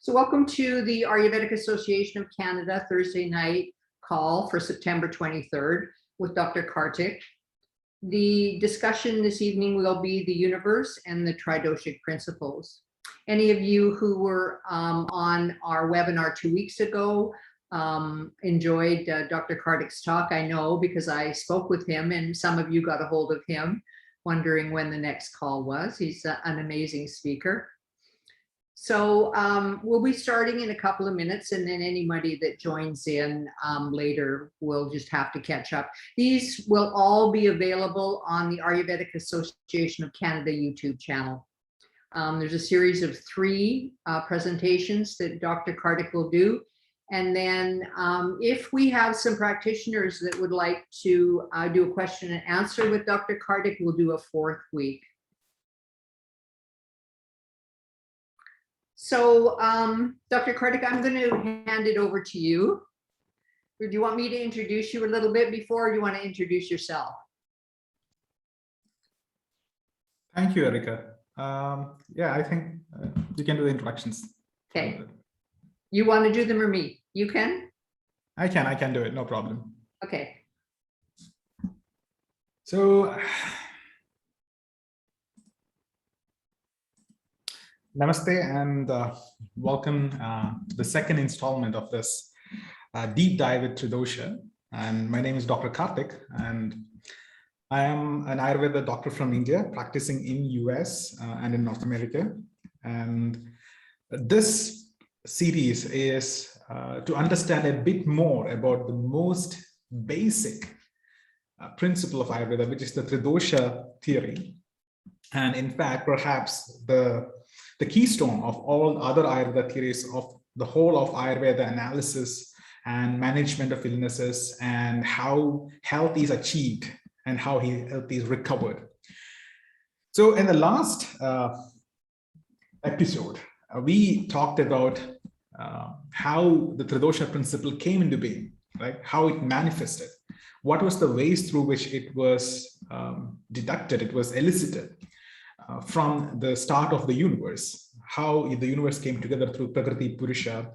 So welcome to the Ayurvedic Association of Canada Thursday night call for September 23rd with Dr. Kartik. The discussion this evening will be the universe and the Tridosha principles. Any of you who were on our webinar 2 weeks ago enjoyed Dr. Kartik's talk, I know, because I spoke with him and some of you got a hold of him wondering when the next call was. He's an amazing speaker. So we'll be starting in a couple of minutes, and then anybody that joins in later will just have to catch up. These will all be available on the Ayurvedic Association of Canada YouTube channel. There's a series of 3 presentations that Dr. Kartik will do. And then if we have some practitioners that would like to do a question and answer with Dr. Kartik, we'll do a 4th week. So, Dr. Kartik, I'm going to hand it over to you. Or do you want me to introduce you a little bit before, or do you want to introduce yourself? Thank you, Erica. Yeah, I think you can do the introductions. Okay. You want to do them or me? You can? I can do it, no problem. Okay. So, namaste and welcome to the second installment of this deep dive with Tridosha. And my name is Dr. Kartik, and I am an Ayurveda doctor from India, practicing in US and in North America. And this series is to understand a bit more about the most basic principle of Ayurveda, which is the Tridosha Theory. And in fact, perhaps the keystone of all other Ayurveda theories of the whole of Ayurveda analysis and management of illnesses and how health is achieved and how health is recovered. So in the last episode, we talked about how the Tridosha principle came into being, right? How it manifested. What was the ways through which it was deducted, it was elicited from the start of the universe, how the universe came together through Prakriti Purusha,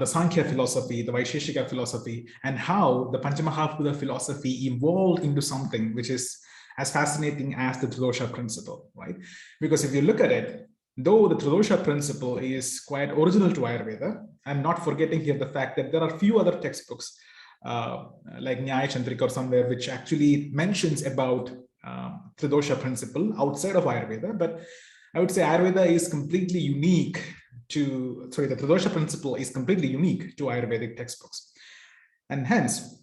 the Sankhya philosophy, the Vaisheshika philosophy, and how the Panchamahabhuta philosophy evolved into something which is as fascinating as the Tridosha principle, right? Because if you look at it, though the Tridosha principle is quite original to Ayurveda, I'm not forgetting here the fact that there are few other textbooks like Nyaya Chandrika or somewhere which actually mentions about Tridosha principle outside of Ayurveda, but I would say Ayurveda is completely unique to, sorry, the Tridosha principle is completely unique to Ayurvedic textbooks. And hence,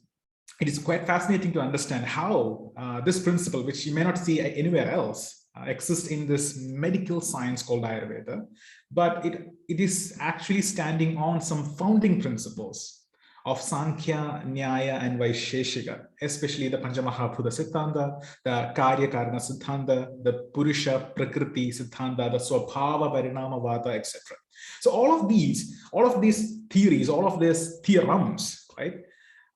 it is quite fascinating to understand how this principle, which you may not see anywhere else, exists in this medical science called Ayurveda, but it is actually standing on some founding principles of Sankhya, Nyaya, and Vaisheshika, especially the Panchamahabhuta Siddhanta, the Karya Karana Siddhanta, the Purusha Prakriti Siddhanta, the Swabhava Parinama Vata, etc. So all of these theories, all of these theorems, right,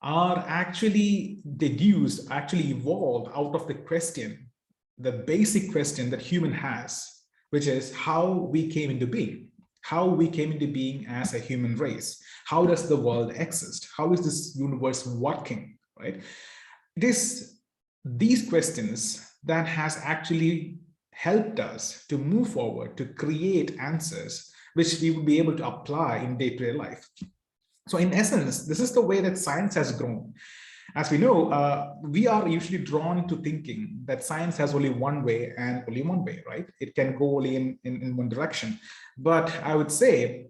are actually deduced, actually evolved out of the question, the basic question that human has, which is how we came into being. How we came into being as a human race. How does the world exist? How is this universe working, right? It is these questions that has actually helped us to move forward, to create answers, which we will be able to apply in day-to-day life. So in essence, this is the way that science has grown. As we know, we are usually drawn to thinking that science has only one way and only one way, right? It can go only in one direction. But I would say,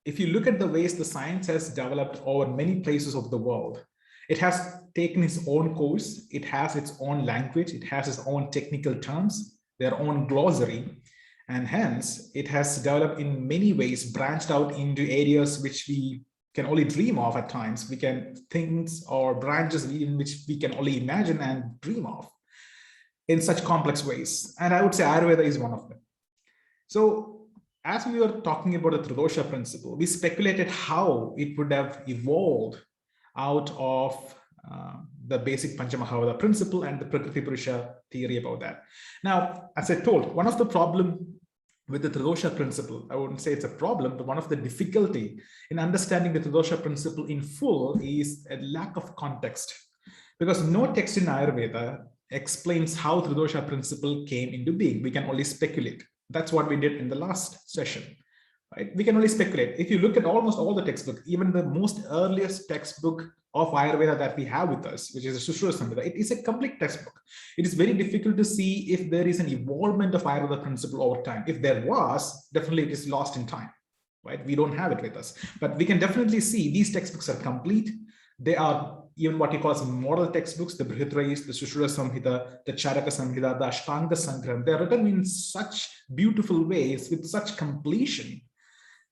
if you look at the ways the science has developed over many places of the world, it has taken its own course, it has its own language, it has its own technical terms, their own glossary, and hence it has developed in many ways, branched out into areas which we can only dream of at times. We can things or branches in which we can only imagine and dream of in such complex ways. And I would say Ayurveda is one of them. So as we were talking about the Tridosha principle, we speculated how it would have evolved out of the basic Panchamahabhuta principle and the Prakriti Purusha theory about that. Now, as I told, one of the problem with the Tridosha principle. I wouldn't say it's a problem, but one of the difficulty in understanding the Tridosha principle in full is a lack of context, because no text in Ayurveda explains how Tridosha principle came into being. We can only speculate. That's what we did in the last session, right? We can only speculate. If you look at almost all the textbooks, even the most earliest textbook of Ayurveda that we have with us, which is a Tridosha Samhita, it is a complete textbook. It is very difficult to see if there is an evolvement of Ayurveda principle over time. If there was, definitely it is lost in time, right? We don't have it with us, but we can definitely see these textbooks are complete. They are even what he calls model textbooks, the Brihadrayis, the Tridosha Samhita, the Charaka Samhita, the Ashtanga Sangram. They are written in such beautiful ways with such completion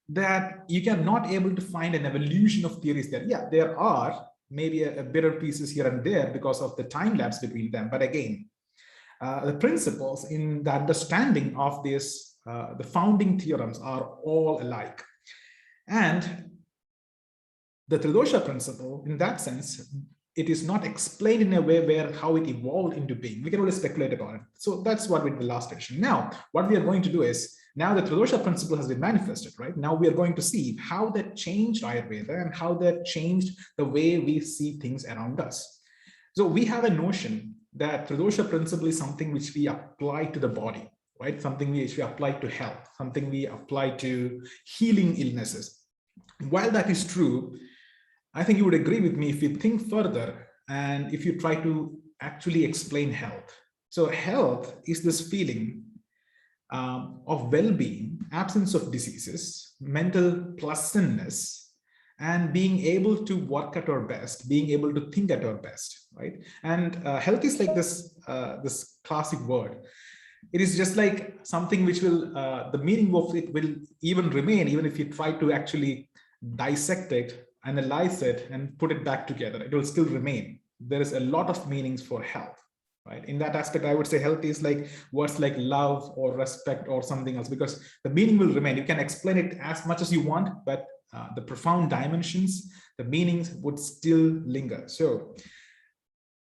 that you can not able to find an evolution of theories there. Yeah, there are maybe a bitter pieces here and there because of the time lapse between them. But again, the principles in the understanding of this, the founding theorems are all alike. And the Tridosha principle, in that sense, it is not explained in a way where how it evolved into being. We can only speculate about it. So that's what we did the last session. Now, what we are going to do is, now the Tridosha principle has been manifested, right? Now we are going to see how that changed Ayurveda and how that changed the way we see things around us. So we have a notion that Tridosha principle is something which we apply to the body, right? Something which we apply to health, something we apply to healing illnesses. While that is true, I think you would agree with me if you think further and if you try to actually explain health. So health is this feeling of well-being, absence of diseases, mental pleasantness, and being able to work at our best, being able to think at our best, right? And health is like this, this classic word. It is just like something which will, the meaning of it will even remain, even if you try to actually dissect it, analyze it, and put it back together. It will still remain. There is a lot of meanings for health, right? In that aspect, I would say health is like words like love or respect or something else, because the meaning will remain. You can explain it as much as you want, but the profound dimensions, the meanings would still linger. So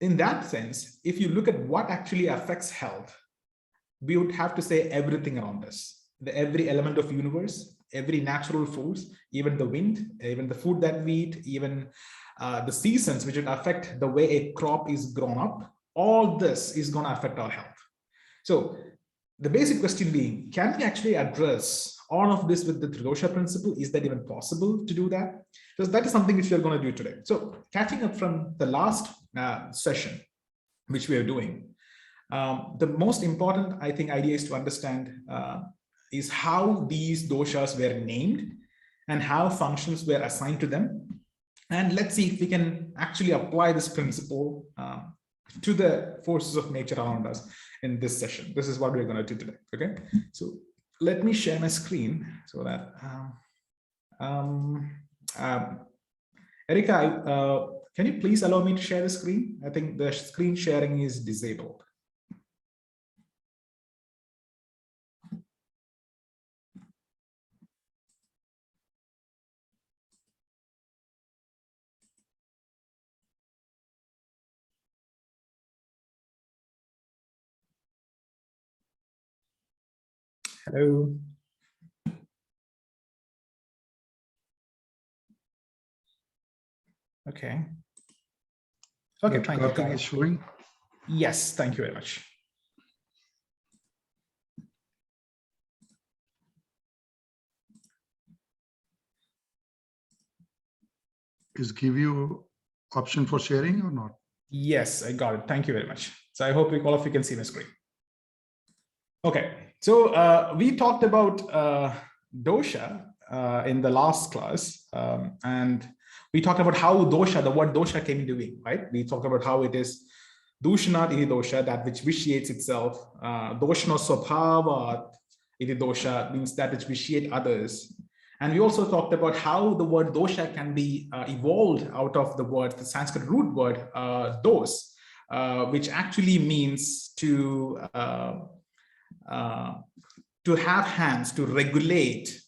in that sense, if you look at what actually affects health, we would have to say everything around us, every element of universe, every natural force, even the wind, even the food that we eat, even the seasons, which would affect the way a crop is grown up. All this is going to affect our health. So the basic question being, can we actually address all of this with the Tridosha principle? Is that even possible to do that? Because that is something which we are going to do today. So catching up from the last session, which we are doing, the most important, I think, idea is to understand is how these doshas were named and how functions were assigned to them. And let's see if we can actually apply this principle to the forces of nature around us in this session. This is what we're going to do today. Okay, so let me share my screen so that Erika, can you please allow me to share the screen? I think the screen sharing is disabled. Hello. Okay. Okay, fine. Karthik is showing. Yes, thank you very much. Is give you option for sharing or not? Yes, I got it. Thank you very much. So I hope all of you can see my screen. Okay, so we talked about dosha in the last class, and we talked about how dosha, the word dosha came into being, right? We talked about how it is dushanat iti dosha, that which vitiates itself. Doshano swabhavat iti dosha means that which vitiate others. And we also talked about how the word dosha can be evolved out of the word, the Sanskrit root word dos, which actually means to have hands, to regulate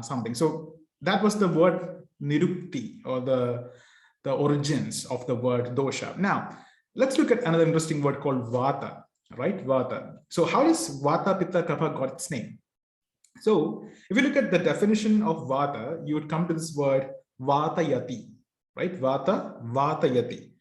something. So that was the word nirukti, or the origins of the word dosha. Now, let's look at another interesting word called vata, right? Vata. So how does vata, pitta, kapha got its name? So if you look at the definition of Vata, you would come to this word Vatayati, right? Vatayati.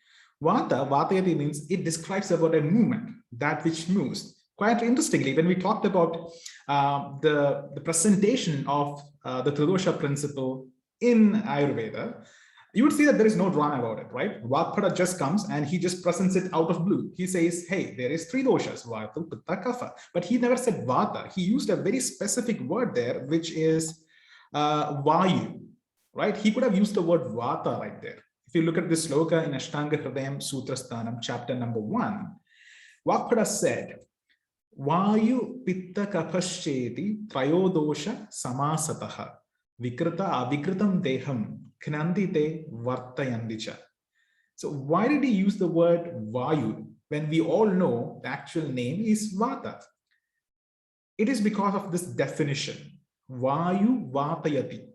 Vatayati means it describes about a movement, that which moves. Quite interestingly, when we talked about the presentation of the Tridosha principle in Ayurveda, you would see that there is no drama about it, right? Vata just comes and he just presents it out of blue. He says, hey, there is three doshas, Vata, Pitta, Kapha. But he never said Vata. He used a very specific word there, which is Vayu, right? He could have used the word Vata right there. If you look at this sloka in Ashtanga Hridayam Sutrasthanam, chapter number 1, Vata said, Vayu Pitta Kaphashcheti Trayodosha Samasataha Vikrita Avikritam Deham Knandite Vartayandicha. So why did he use the word Vayu when we all know the actual name is Vata? It is because of this definition, Vayu Vatayati,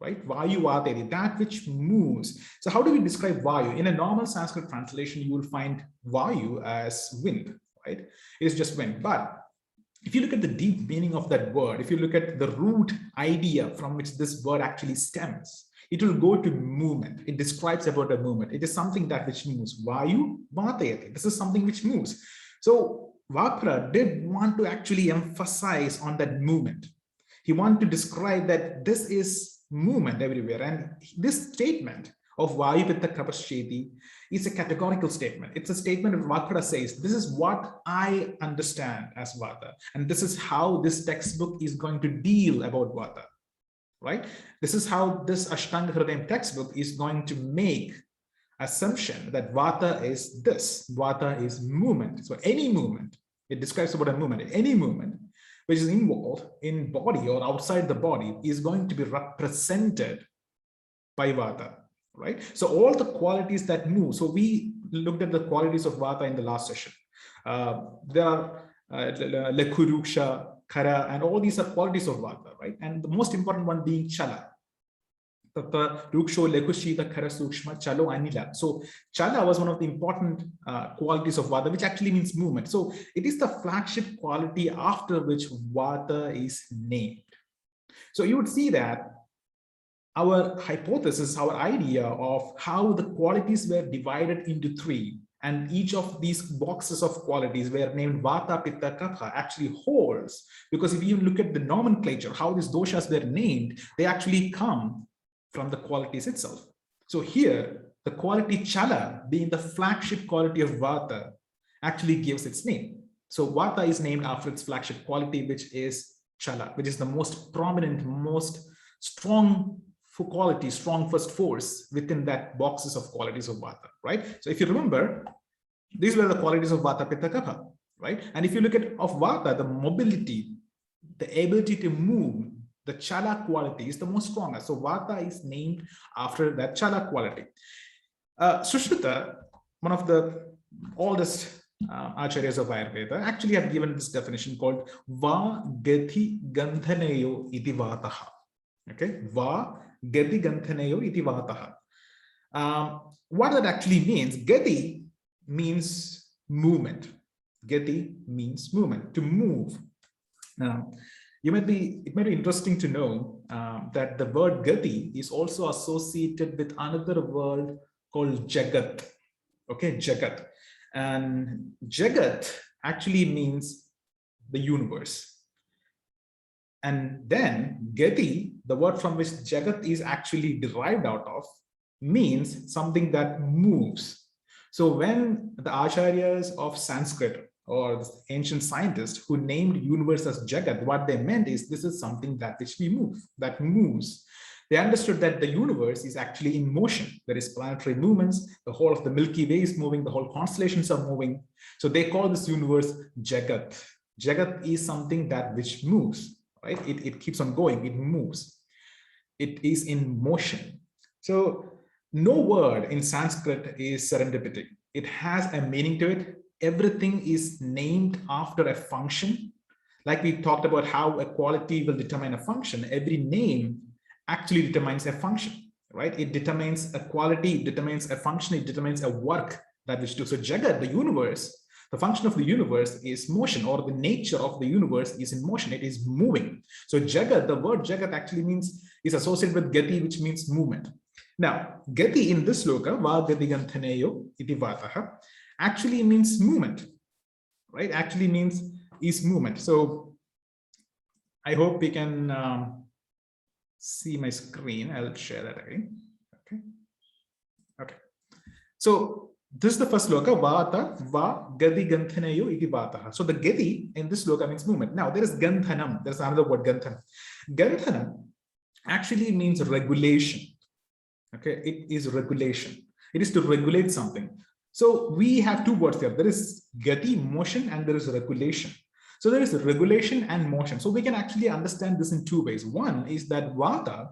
right? Vayu Vatayati, that which moves. So how do we describe Vayu? In a normal Sanskrit translation, you will find Vayu as wind, right? It is just wind. But if you look at the deep meaning of that word, if you look at the root idea from which this word actually stems, it will go to movement. It describes about a movement. It is something that which moves. Vayu Vatayati. This is something which moves. So Vapra did want to actually emphasize on that movement. He wanted to describe that this is movement everywhere. And this statement of Vayu Pitta Kapashcheti is a categorical statement. It's a statement of Vata says, this is what I understand as Vata. And this is how this textbook is going to deal about Vata, right? This is how this Ashtanga Hridayam textbook is going to make assumption that Vata is this. Vata is movement. So any movement, it describes about a movement, any movement which is involved in body or outside the body is going to be represented by Vata. Right? So all the qualities that move. So we looked at the qualities of Vata in the last session. There are Lekuruksha, Kara, and all these are qualities of Vata, right? And the most important one being Chala. Tata, Ruksho, Lekushita, Kara, Sukshma, Chalo, Anila. So Chala was one of the important qualities of Vata, which actually means movement. So it is the flagship quality after which Vata is named. So you would see that our hypothesis, our idea of how the qualities were divided into three, and each of these boxes of qualities were named Vata, Pitta, Kapha actually holds, because if you look at the nomenclature, how these doshas were named, they actually come from the qualities itself. So here, the quality Chala, being the flagship quality of Vata, actually gives its name. So Vata is named after its flagship quality, which is Chala, which is the most prominent, most strong quality, strong first force within that boxes of qualities of Vata, right? So if you remember, these were the qualities of Vata, Pitta, Kapha, right? And if you look at of Vata, the mobility, the ability to move, the Chala quality is the most strongest. So Vata is named after that Chala quality. Sushruta, one of the oldest acharyas of Ayurveda, actually have given this definition called Va Gati Gandhaneyo iti Vataha. Okay, Va Gati Ganthaneyo iti Vataha. What that actually means, Gati means movement. Gati means movement, to move. Now, it might be interesting to know that the word Gati is also associated with another word called Jagat. Okay, Jagat. And Jagat actually means the universe. And then Gati, the word from which Jagat is actually derived out of, means something that moves. So when the acharyas of Sanskrit or the ancient scientists who named universe as Jagat, what they meant is this is something that which we move, that moves. They understood that the universe is actually in motion. There is planetary movements, the whole of the Milky Way is moving, the whole constellations are moving. So they call this universe Jagat. Jagat is something that which moves. Right? It keeps on going, it moves. It is in motion. So no word in Sanskrit is serendipity. It has a meaning to it. Everything is named after a function. Like we talked about how a quality will determine a function. Every name actually determines a function, right? It determines a quality, it determines a function, it determines a work that which do. So Jagat, the universe, The function of the universe is motion, or the nature of the universe is in motion. It is moving. So Jagat, the word Jagat actually is associated with Gati, which means movement. Now, Gati in this sloka, Va Gati Ganthaneyo iti Vataha, actually means movement, right? Actually means is movement. So I hope we can see my screen. I'll share that again. Okay. So this is the first sloka, Vata, Va, Gati Ganthaneyo iti Vataha. So the Gati in this sloka means movement. Now there is Ganthanam. There's another word, Ganthanam. Ganthanam actually means regulation. Okay, it is regulation. It is to regulate something. So we have two words there. There is Gati, motion, and there is regulation. So there is regulation and motion. So we can actually understand this in two ways. One is that Vata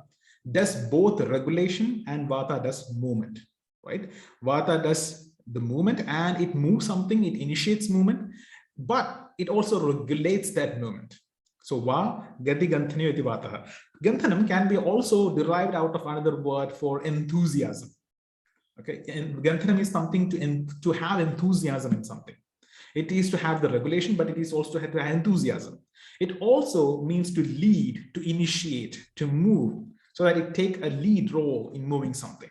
does both regulation and Vata does movement, right? Vata does the movement and it moves something, it initiates movement, but it also regulates that movement. So Va, Gati Ganthanyo iti Vataha. Ganthanam can be also derived out of another word for enthusiasm. Okay, and Ganthanam is something to have enthusiasm in something. It is to have the regulation, but it is also to have enthusiasm. It also means to lead, to initiate, to move, so that it take a lead role in moving something.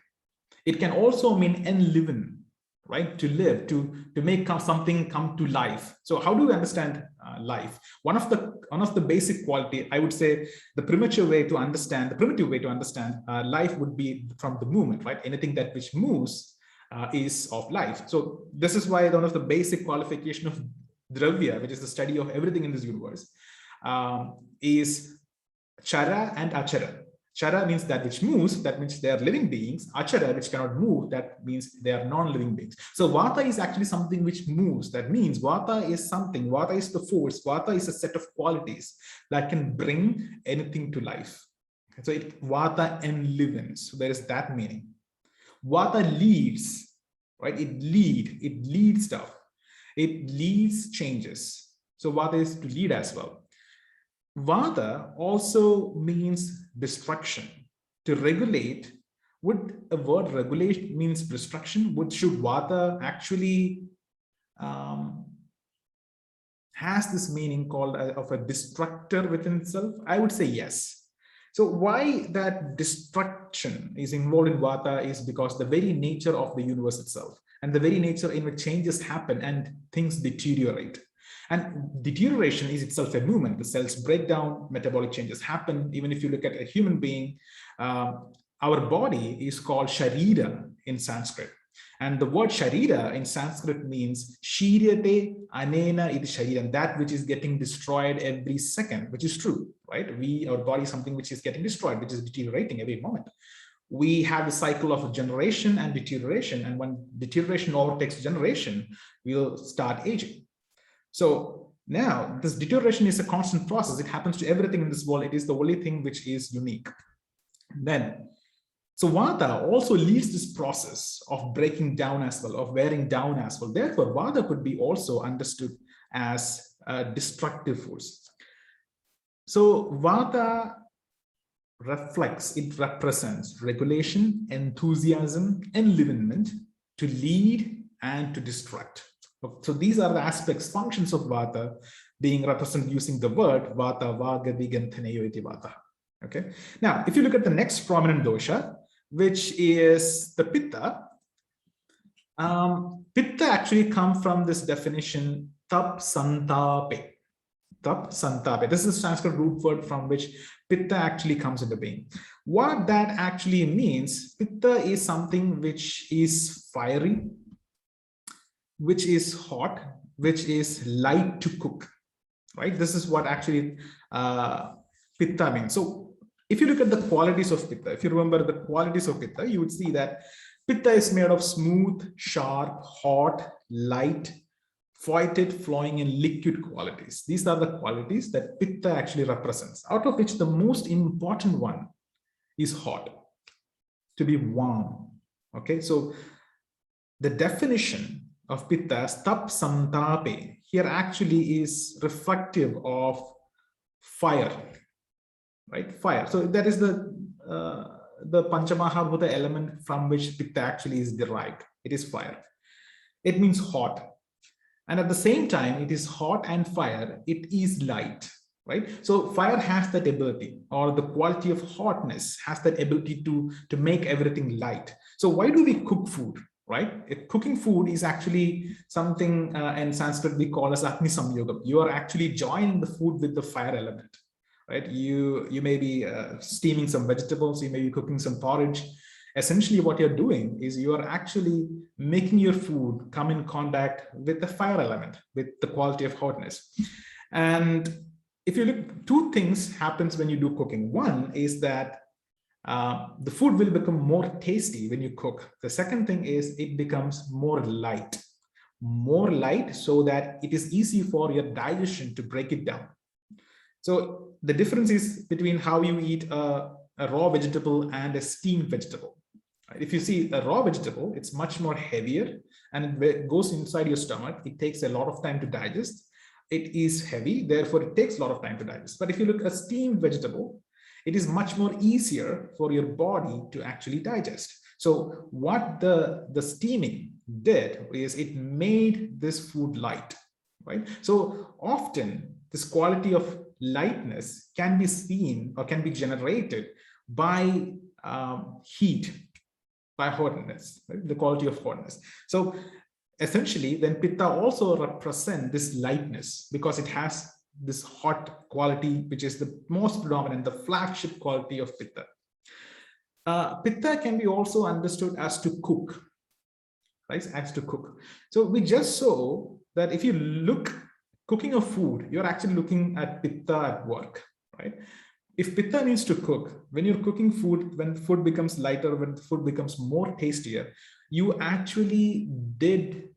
It can also mean enliven, right? To live, to make something come to life. So how do we understand life? One of the basic quality, I would say, the primitive way to understand life would be from the movement, right? Anything that which moves is of life. So this is why one of the basic qualification of Dravya, which is the study of everything in this universe, is Chara and Achara. Chara means that which moves, that means they are living beings. Achara, which cannot move, that means they are non-living beings. So Vata is actually something which moves. That means Vata is something, Vata is the force, Vata is a set of qualities that can bring anything to life. So Vata enlivens. So there is that meaning. Vata leads, right? It leads stuff. It leads changes. So Vata is to lead as well. Vata also means destruction. To regulate, would a word regulate means destruction? Should Vata actually has this meaning called of a destructor within itself? I would say yes. So why that destruction is involved in Vata is because the very nature of the universe itself and the very nature in which changes happen and things deteriorate. And deterioration is itself a movement. The cells break down, metabolic changes happen. Even if you look at a human being, our body is called Sharira in Sanskrit. And the word Sharira in Sanskrit means Shiryate Anena iti Shariram, that which is getting destroyed every second, which is true, right? Our body is something which is getting destroyed, which is deteriorating every moment. We have the cycle of generation and deterioration. And when deterioration overtakes generation, we'll start aging. So now this deterioration is a constant process. It happens to everything in this world. It is the only thing which is unique. So Vata also leads this process of breaking down as well, of wearing down as well. Therefore, Vata could be also understood as a destructive force. So Vata represents regulation, enthusiasm, enlivenment, to lead and to destruct. So these are the aspects, functions of Vata being represented using the word Vata, Vagadi, Ganthaneyo iti Vata. Okay. Now, if you look at the next prominent dosha, which is the Pitta, Pitta actually comes from this definition, Tap Santape. Tap Santape. This is a Sanskrit root word from which Pitta actually comes into being. What that actually means, Pitta is something which is fiery, which is hot, which is light to cook, right? This is what actually Pitta means. So if you look at the qualities of Pitta, if you remember the qualities of Pitta, you would see that Pitta is made of smooth, sharp, hot, light, fluid, flowing, and liquid qualities. These are the qualities that Pitta actually represents, out of which the most important one is hot, to be warm. Okay, so the definition of Pitta, Tap Santape, here actually is reflective of fire, right? Fire. So that is the Panchamahabhuta element from which Pitta actually is derived. It is fire. It means hot. And at the same time, it is hot, and fire, it is light, right? So fire has that ability, or the quality of hotness has that ability to make everything light. So why do we cook food, right? Cooking food is actually something in Sanskrit we call as Agni Samyogam. You are actually joining the food with the fire element, right? You may be steaming some vegetables, you may be cooking some porridge. Essentially, what you're doing is you are actually making your food come in contact with the fire element, with the quality of hotness. And if you look, two things happens when you do cooking. One is that the food will become more tasty when you cook. The second thing is it becomes more light so that it is easy for your digestion to break it down. So the difference is between how you eat a raw vegetable and a steamed vegetable. If you see a raw vegetable, it's much more heavier and it goes inside your stomach. It takes a lot of time to digest. It is heavy, therefore it takes a lot of time to digest. But if you look at a steamed vegetable, it is much more easier for your body to actually digest. So what the steaming did is it made this food light, right? So often this quality of lightness can be seen or can be generated by heat, by hotness, right? The quality of hotness. So essentially, then Pitta also represents this lightness because it has this hot quality, which is the most predominant, the flagship quality of Pitta. Pitta can be also understood as to cook, right? As to cook. So we just saw that if you look cooking of food, you're actually looking at Pitta at work, right? If Pitta needs to cook, when you're cooking food, when food becomes lighter, when food becomes more tastier, you actually did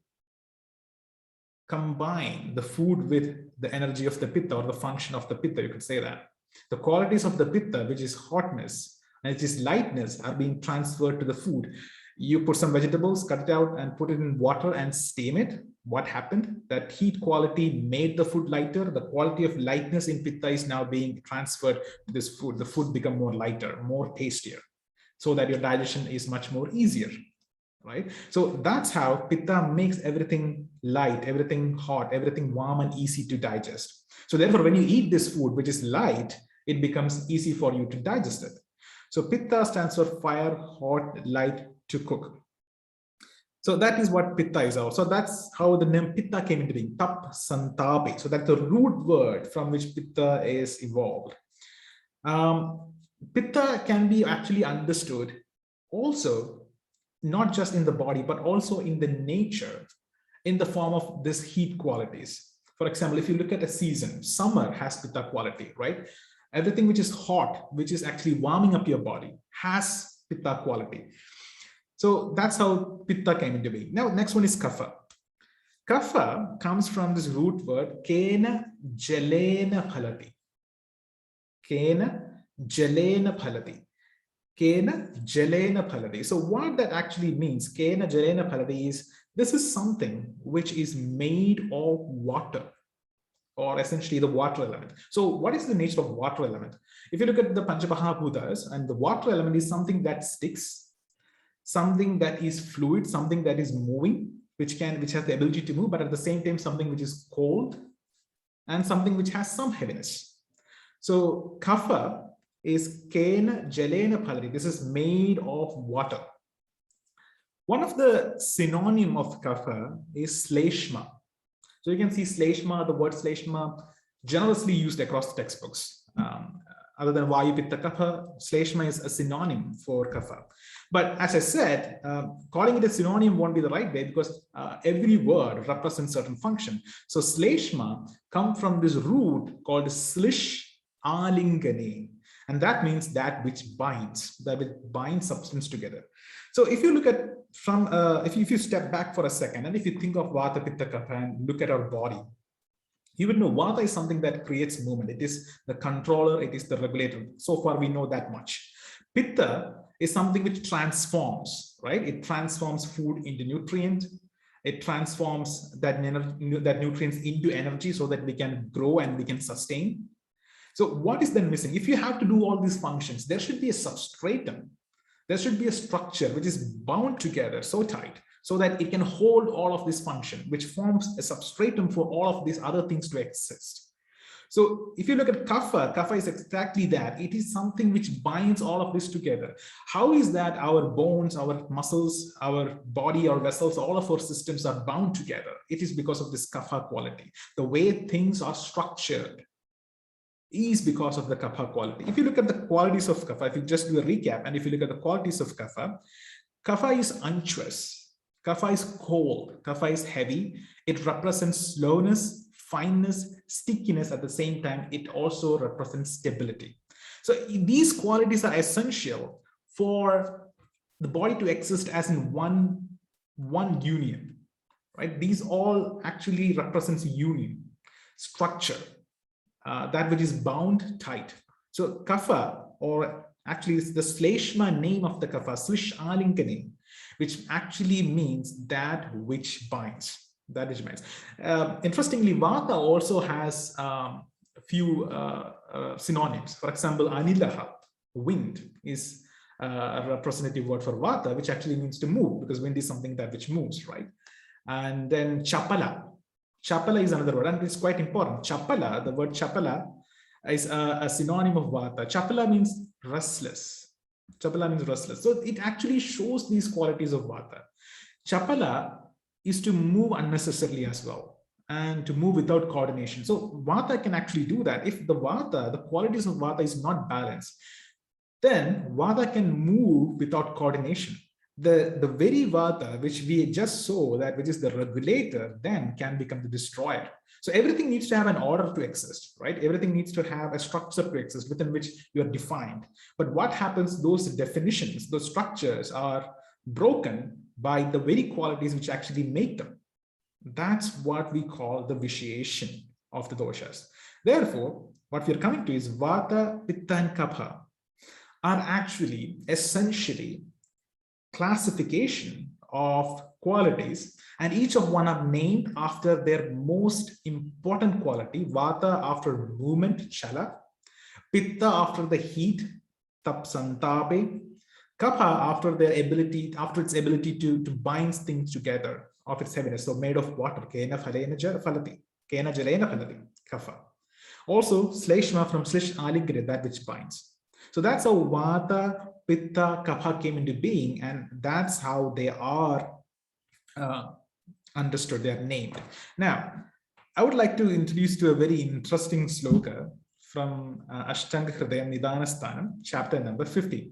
combine the food with the energy of the Pitta or the function of the Pitta, you could say that. The qualities of the Pitta, which is hotness and which is lightness, are being transferred to the food. You put some vegetables, cut it out and put it in water and steam it. What happened? That heat quality made the food lighter. The quality of lightness in Pitta is now being transferred to this food. The food become more lighter, more tastier, so that your digestion is much more easier, right? So that's how Pitta makes everything light, everything hot, everything warm and easy to digest. So therefore, when you eat this food, which is light, it becomes easy for you to digest it. So Pitta stands for fire, hot, light, to cook. So that is what Pitta is about. So that's how the name Pitta came into being, Tap Santape. So that's the root word from which Pitta is evolved. Pitta can be actually understood also not just in the body, but also in the nature, in the form of these heat qualities. For example, if you look at a season, summer has Pitta quality, right? Everything which is hot, which is actually warming up your body, has Pitta quality. So that's how Pitta came into being. Now, next one is Kapha. Kapha comes from this root word, Kena Jalena Phalati. Kena Jalena Phalati. Kena Jalena Phalati. So what that actually means, Kena Jalena Phalati, is this is something which is made of water, or essentially the water element. So what is the nature of water element? If you look at the Panchamahabhutas, and the water element is something that sticks, something that is fluid, something that is moving, which has the ability to move, but at the same time something which is cold, and something which has some heaviness. So Kapha is Kena Jalena Phalati. This is made of water. One of the synonym of Kapha is Sleshma. So you can see Sleshma, the word Sleshma, generously used across the textbooks. Other than Vayu Pitta Kapha, Sleshma is a synonym for Kapha. But as I said, calling it a synonym won't be the right way, because every word represents certain function. So Sleshma comes from this root called Slish Alingane. And that means that which binds, substance together. So if you look at if you step back for a second, and if you think of Vata Pitta Kapha and look at our body, you would know Vata is something that creates movement. It is the controller, it is the regulator. So far, we know that much. Pitta is something which transforms, right? It transforms food into nutrient. It transforms that nutrients into energy so that we can grow and we can sustain. So what is then missing? If you have to do all these functions, there should be a substratum. There should be a structure which is bound together so tight so that it can hold all of this function, which forms a substratum for all of these other things to exist. So if you look at Kapha, Kapha is exactly that. It is something which binds all of this together. How is that our bones, our muscles, our body, our vessels, all of our systems are bound together? It is because of this Kapha quality. The way things are structured is because of the Kapha quality. If you look at the qualities of Kapha, if you just do a recap, and if you look at the qualities of Kapha, Kapha is unctuous. Kapha is cold. Kapha is heavy. It represents slowness, fineness, stickiness. At the same time, it also represents stability. So these qualities are essential for the body to exist as in one union, right? These all actually represents union, structure, that which is bound tight. So Kapha, or actually it's the Sleshma name of the Kapha, Swish Alinkane, which actually means that which binds. That is binds. Interestingly, Vata also has a few synonyms. For example, Anilaha, wind, is a representative word for Vata, which actually means to move, because wind is something that which moves, right? And then Chapala. Chapala is another word, and it's quite important. Chapala, the word Chapala, is a synonym of Vata. Chapala means restless. Chapala means restless. So it actually shows these qualities of Vata. Chapala is to move unnecessarily as well, and to move without coordination. So Vata can actually do that. If the Vata, the qualities of Vata is not balanced, then Vata can move without coordination. The very Vata which we just saw, that which is the regulator, then can become the destroyer. So everything needs to have an order to exist, right? Everything needs to have a structure to exist within which you are defined. But what happens, those definitions, those structures are broken by the very qualities which actually make them. That's what we call the vitiation of the doshas. Therefore, what we are coming to is Vata, Pitta, and Kapha are actually essentially classification of qualities, and each of one are named after their most important quality. Vata after movement, chala; Pitta after the heat, tapsantape; Kapha after its ability to bind things together, of its heaviness, so made of water. Kena phalena phalati, kena jalena phalati, Kapha. Also, Sleshma from Slish Aligre, that which binds. So that's how Vata, Pitta, Kapha came into being, and that's how they are understood, they are named. Now, I would like to introduce to a very interesting sloka from Ashtanga Hridayam Nidanasthanam, chapter number 50.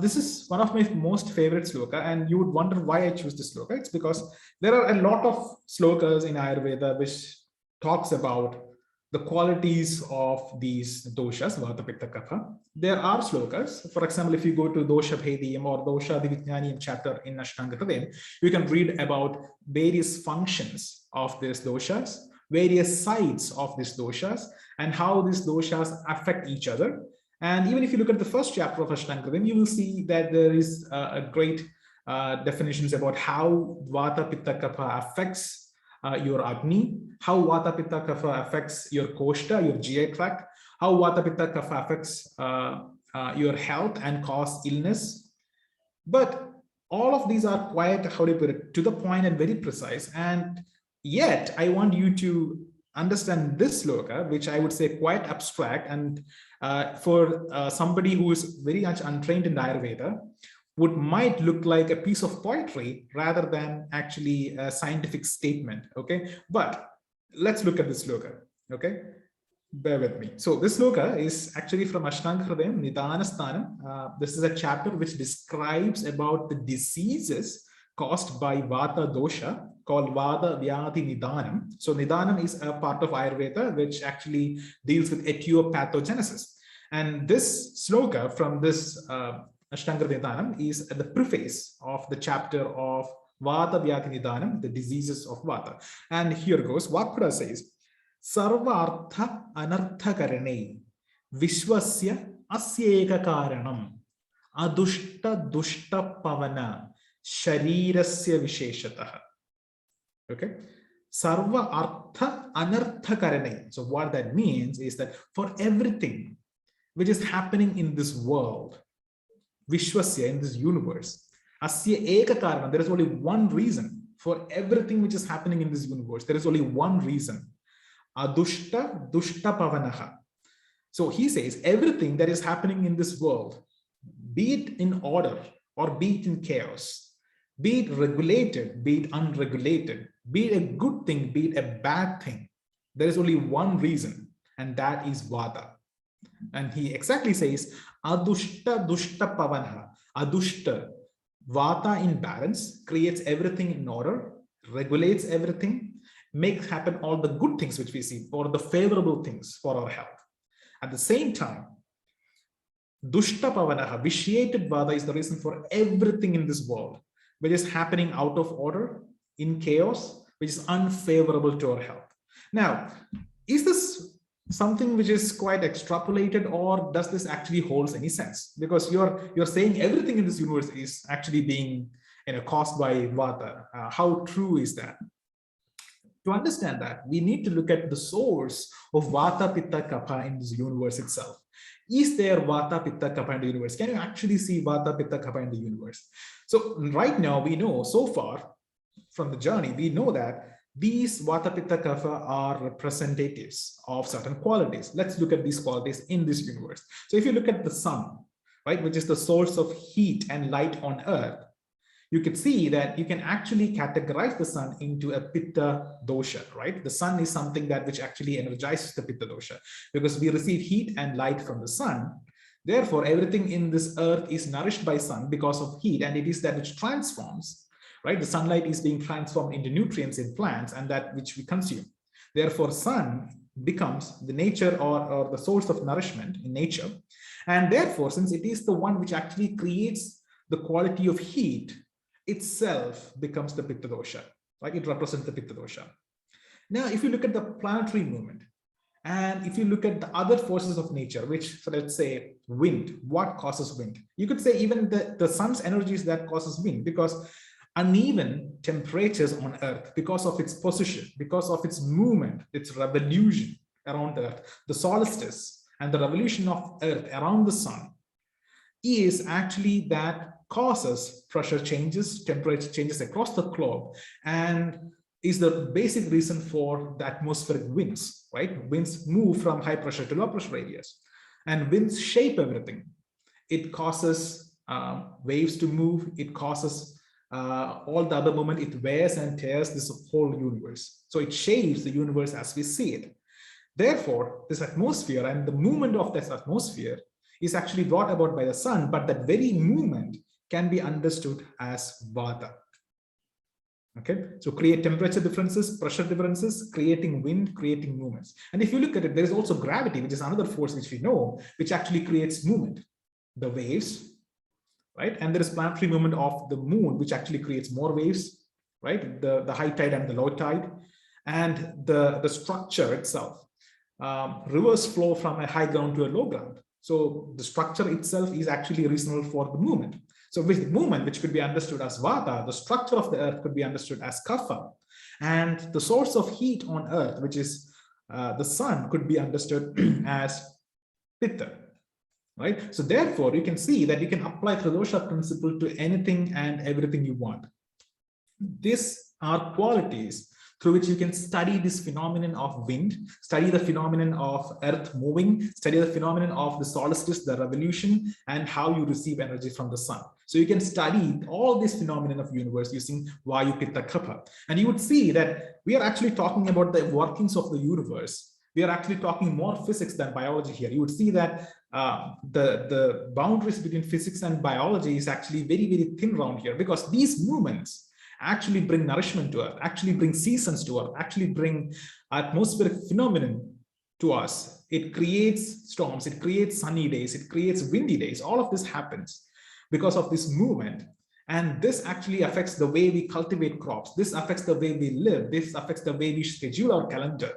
This is one of my most favorite sloka, and you would wonder why I choose this sloka. It's because there are a lot of slokas in Ayurveda which talks about the qualities of these doshas, Vata, Pitta, Kapha. There are slokas. For example, if you go to Dosha Bhediyam or Dosha Vijnaniyam chapter in Ashtanga Hridayam, you can read about various functions of these doshas, various sides of these doshas, and how these doshas affect each other. And even if you look at the first chapter of Ashtanga Hridayam, you will see that there is a great definitions about how Vata, Pitta, Kapha affects your Agni, how Vata, Pitta, Kapha affects your Koshta, your GI tract, how Vata, Pitta, Kapha affects your health and cause illness. But all of these are quite, how do you put it, to the point and very precise. And yet I want you to understand this sloka, which I would say quite abstract, and for somebody who is very much untrained in Ayurveda, might look like a piece of poetry rather than actually a scientific statement. Okay, but let's look at this sloka. Okay, bear with me. So this sloka is actually from Ashtanga Hridayam Nidanasthanam. This is a chapter which describes about the diseases caused by Vata dosha, called Vata Vyadhi Nidanam. So Nidanam is a part of Ayurveda which actually deals with etiopathogenesis. And this sloka from this Ashtanga Nidanam is the preface of the chapter of Vata Vyadhi Nidanam, the diseases of Vata. And here goes, Vakura says, Sarva Artha Anartha Karane Vishwasya Asyeka Karanam Adushta Dushta Pavana Sharirasya Visheshataha. Okay. Sarva Artha Anartha Karane. So what that means is that for everything which is happening in this world, Vishwasya, in this universe, Asya eka karana. There is only one reason for everything which is happening in this universe. There is only one reason. Adushta dushta pavanaha. So he says everything that is happening in this world, be it in order or be it in chaos, be it regulated, be it unregulated, be it a good thing, be it a bad thing, there is only one reason, and that is Vata. And he exactly says, Adushta dushta pavanha. Adushta, Vata in balance, creates everything in order, regulates everything, makes happen all the good things which we see, or the favorable things for our health. At the same time, Dushta Pavanaha, vitiated Vata, is the reason for everything in this world, which is happening out of order, in chaos, which is unfavorable to our health. Now, is this something which is quite extrapolated, or does this actually hold any sense? Because you're saying everything in this universe is actually being caused by Vata. How true is that? To understand that, we need to look at the source of Vata, Pitta, Kapha in this universe itself. Is there Vata, Pitta, Kapha in the universe? Can you actually see Vata, Pitta, Kapha in the universe? So right now we know, so far from the journey, we know that these Vata, Pitta, Kapha are representatives of certain qualities. Let's look at these qualities in this universe. So if you look at the sun, right, which is the source of heat and light on earth, you can see that you can actually categorize the sun into a Pitta dosha, right? The sun is something that which actually energizes the Pitta dosha, because we receive heat and light from the sun. Therefore, everything in this earth is nourished by sun because of heat, and it is that which transforms, right? The sunlight is being transformed into nutrients in plants, and that which we consume. Therefore, sun becomes the nature or the source of nourishment in nature. And therefore, since it is the one which actually creates the quality of heat, itself becomes the Pitta dosha, right? It represents the Pitta dosha. Now, if you look at the planetary movement, and if you look at the other forces of nature, which, so let's say wind, what causes wind? You could say even the sun's energy is that causes wind, because uneven temperatures on Earth, because of its position, because of its movement, its revolution around Earth, the solstice and the revolution of Earth around the sun is actually that causes pressure changes, temperature changes across the globe, and is the basic reason for the atmospheric winds, right? Winds move from high pressure to low pressure areas, and winds shape everything. It causes waves to move, it causes all the other movement, it wears and tears this whole universe. So it shapes the universe as we see it. Therefore, this atmosphere and the movement of this atmosphere is actually brought about by the sun, but that very movement can be understood as Vata. Okay, so create temperature differences, pressure differences, creating wind, creating movements. And if you look at it, there is also gravity, which is another force which we know, which actually creates movement. The waves, right? And there is planetary movement of the moon, which actually creates more waves, right? The high tide and the low tide, and the structure itself. Rivers flow from a high ground to a low ground. So the structure itself is actually reasonable for the movement. So with the movement, which could be understood as Vata, the structure of the earth could be understood as Kapha. And the source of heat on earth, which is the sun, could be understood as Pitta, right? So therefore, you can see that you can apply Tridosha principle to anything and everything you want. These are qualities through which you can study this phenomenon of wind, study the phenomenon of earth moving, study the phenomenon of the solstice, the revolution, and how you receive energy from the sun. So you can study all this phenomenon of universe using Vayu, Pitta, Kapha. And you would see that we are actually talking about the workings of the universe. We are actually talking more physics than biology here. You would see that the boundaries between physics and biology is actually very, very thin around here, because these movements actually bring nourishment to Earth, actually bring seasons to Earth, actually bring atmospheric phenomenon to us. It creates storms, it creates sunny days, it creates windy days. All of this happens because of this movement. And this actually affects the way we cultivate crops. This affects the way we live. This affects the way we schedule our calendar.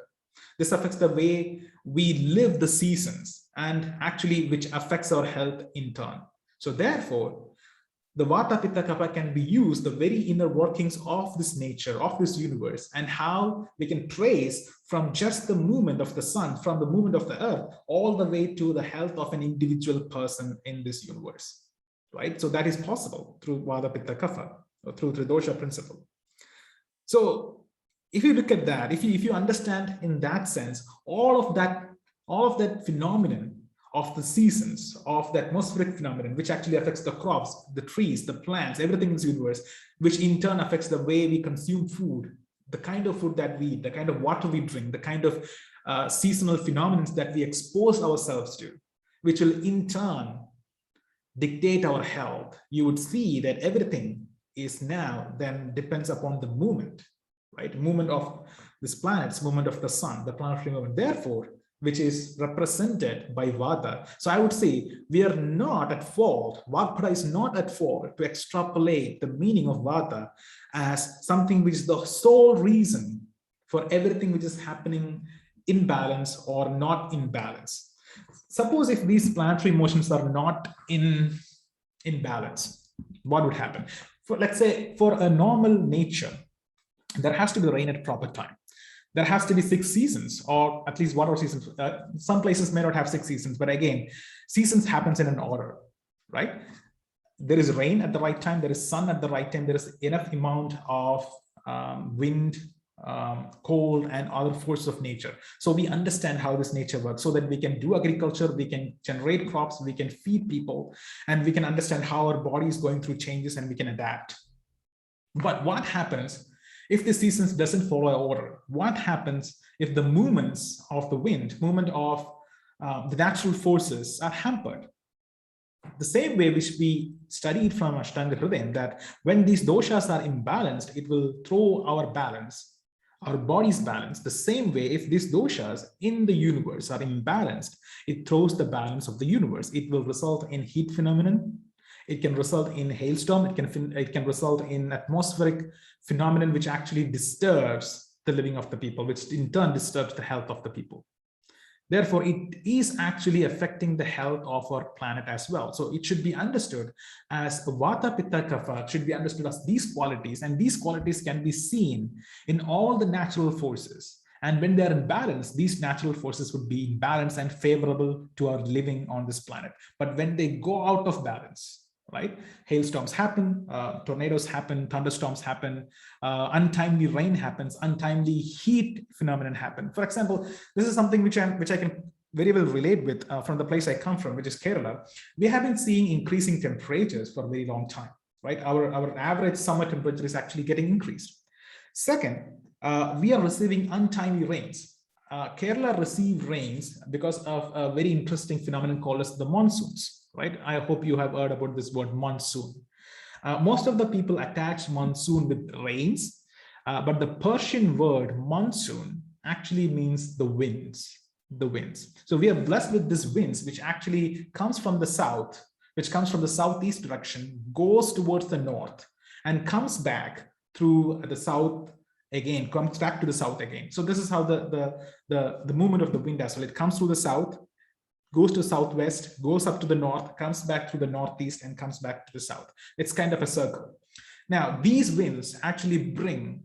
This affects the way we live the seasons, and actually which affects our health in turn. So therefore, the Vata, Pitta, Kapha can be used, the very inner workings of this nature, of this universe, and how we can trace from just the movement of the sun, from the movement of the earth, all the way to the health of an individual person in this universe. right? So that is possible through Vata, Pitta, Kapha, or through Tridosha principle. So if you look at that, if you understand in that sense, all of that phenomenon of the seasons, of the atmospheric phenomenon, which actually affects the crops, the trees, the plants, everything in this universe, which in turn affects the way we consume food, the kind of food that we eat, the kind of water we drink, the kind of seasonal phenomena that we expose ourselves to, which will in turn dictate our health. You would see that everything is now then depends upon the movement, right? Movement of this planet's movement of the sun, the planetary movement, therefore, which is represented by Vata. So I would say we are not at fault. Vata is not at fault to extrapolate the meaning of Vata as something which is the sole reason for everything which is happening in balance or not in balance. Suppose if these planetary motions are not in balance, what would happen? Let's say for a normal nature, there has to be rain at proper time. There has to be 6 seasons, or at least 1 or seasons. Some places may not have 6 seasons, but again, seasons happens in an order, right? There is rain at the right time. There is sun at the right time. There is enough amount of wind, cold, and other forces of nature. So we understand how this nature works so that we can do agriculture, we can generate crops, we can feed people, and we can understand how our body is going through changes and we can adapt. But what happens if the seasons doesn't follow order? What happens if the movements of the wind, movement of the natural forces are hampered? The same way which we studied from Ashtanga Hridayam, that when these doshas are imbalanced, it will throw our balance, our body's balance. The same way, if these doshas in the universe are imbalanced, it throws the balance of the universe. It will result in heat phenomenon. It can result in hailstorm. It can result in atmospheric phenomenon, which actually disturbs the living of the people, which in turn disturbs the health of the people. Therefore, it is actually affecting the health of our planet as well. So it should be understood as Vata, Pitta, Kapha should be understood as these qualities, and these qualities can be seen in all the natural forces. And when they're in balance, these natural forces would be in balance and favorable to our living on this planet. But when they go out of balance, right? Hailstorms happen, tornadoes happen, thunderstorms happen, untimely rain happens, untimely heat phenomenon happen. For example, this is something which I can very well relate with from the place I come from, which is Kerala. We have been seeing increasing temperatures for a very long time, right? Our average summer temperature is actually getting increased. Second, we are receiving untimely rains. Kerala received rains because of a very interesting phenomenon called as the monsoons. Right? I hope you have heard about this word monsoon. Most of the people attach monsoon with rains, but the Persian word monsoon actually means the winds, So we are blessed with these winds, which actually comes from the south, which comes from the southeast direction, goes towards the north, and comes back through the south again, comes back to the south again. So this is how the movement of the wind as well. It comes through the south, goes to southwest, goes up to the north, comes back to the northeast, and comes back to the south. It's kind of a circle. Now, these winds actually bring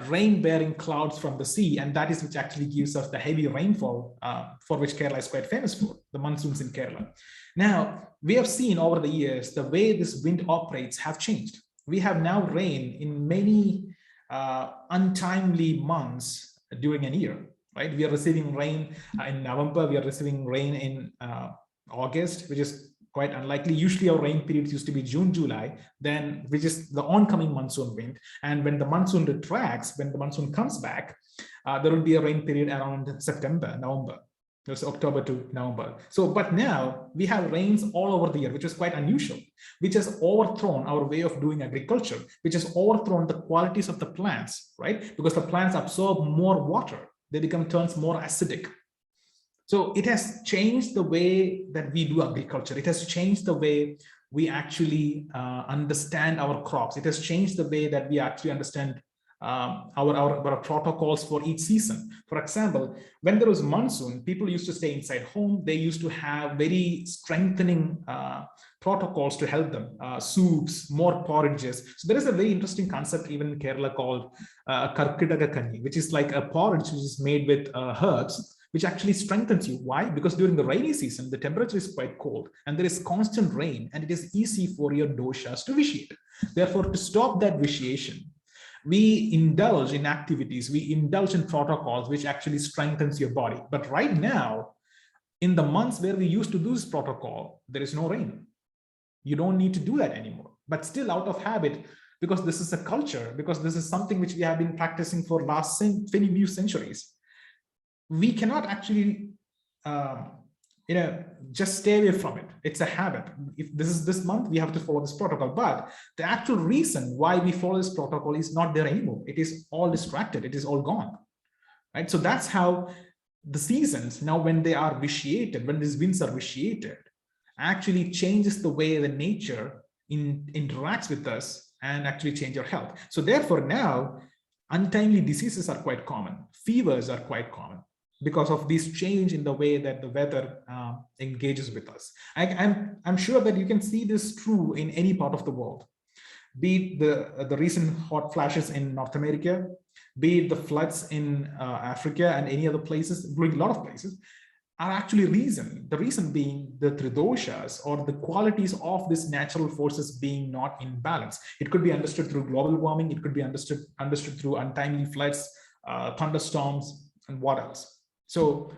rain-bearing clouds from the sea, and that is which actually gives us the heavy rainfall for which Kerala is quite famous for, the monsoons in Kerala. Now, we have seen over the years, the way this wind operates have changed. We have now rain in many untimely months during a year. Right? We are receiving rain in November. We are receiving rain in August, which is quite unlikely. Usually our rain periods used to be June, July, then which is the oncoming monsoon wind. And when the monsoon retracts, when the monsoon comes back, there will be a rain period around September, November. There's October to November. So, but now we have rains all over the year, which is quite unusual, which has overthrown our way of doing agriculture, which has overthrown the qualities of the plants, right? Because the plants absorb more water. They turns more acidic. So it has changed the way that we do agriculture. It has changed the way we actually understand our crops. It has changed the way that we actually understand our protocols for each season. For example, when there was monsoon, people used to stay inside home. They used to have very strengthening protocols to help them, soups, more porridges. So there is a very interesting concept even in Kerala called Karkitaga Kanni, which is like a porridge which is made with herbs, which actually strengthens you. Why? Because during the rainy season, the temperature is quite cold and there is constant rain, and it is easy for your doshas to vitiate. Therefore, to stop that vitiation, we indulge in activities, we indulge in protocols which actually strengthens your body. But right now, in the months where we used to do this protocol, there is no rain. You don't need to do that anymore. But still, out of habit, because this is a culture, because this is something which we have been practicing for last few centuries, we cannot actually just stay away from it. It's a habit. If this is this month, we have to follow this protocol. But the actual reason why we follow this protocol is not there anymore. It is all distracted. It is all gone. Right? So that's how the seasons, now when they are vitiated, when these winds are vitiated, actually changes the way the nature interacts with us and actually change our health. So therefore now, untimely diseases are quite common. Fevers are quite common because of this change in the way that the weather engages with us. I'm sure that you can see this true in any part of the world, be it the recent hot flashes in North America, be it the floods in Africa and any other places, including a lot of places, are actually the reason being the Tridoshas, or the qualities of these natural forces being not in balance. It could be understood through global warming, it could be understood through untimely floods, thunderstorms, and what else. So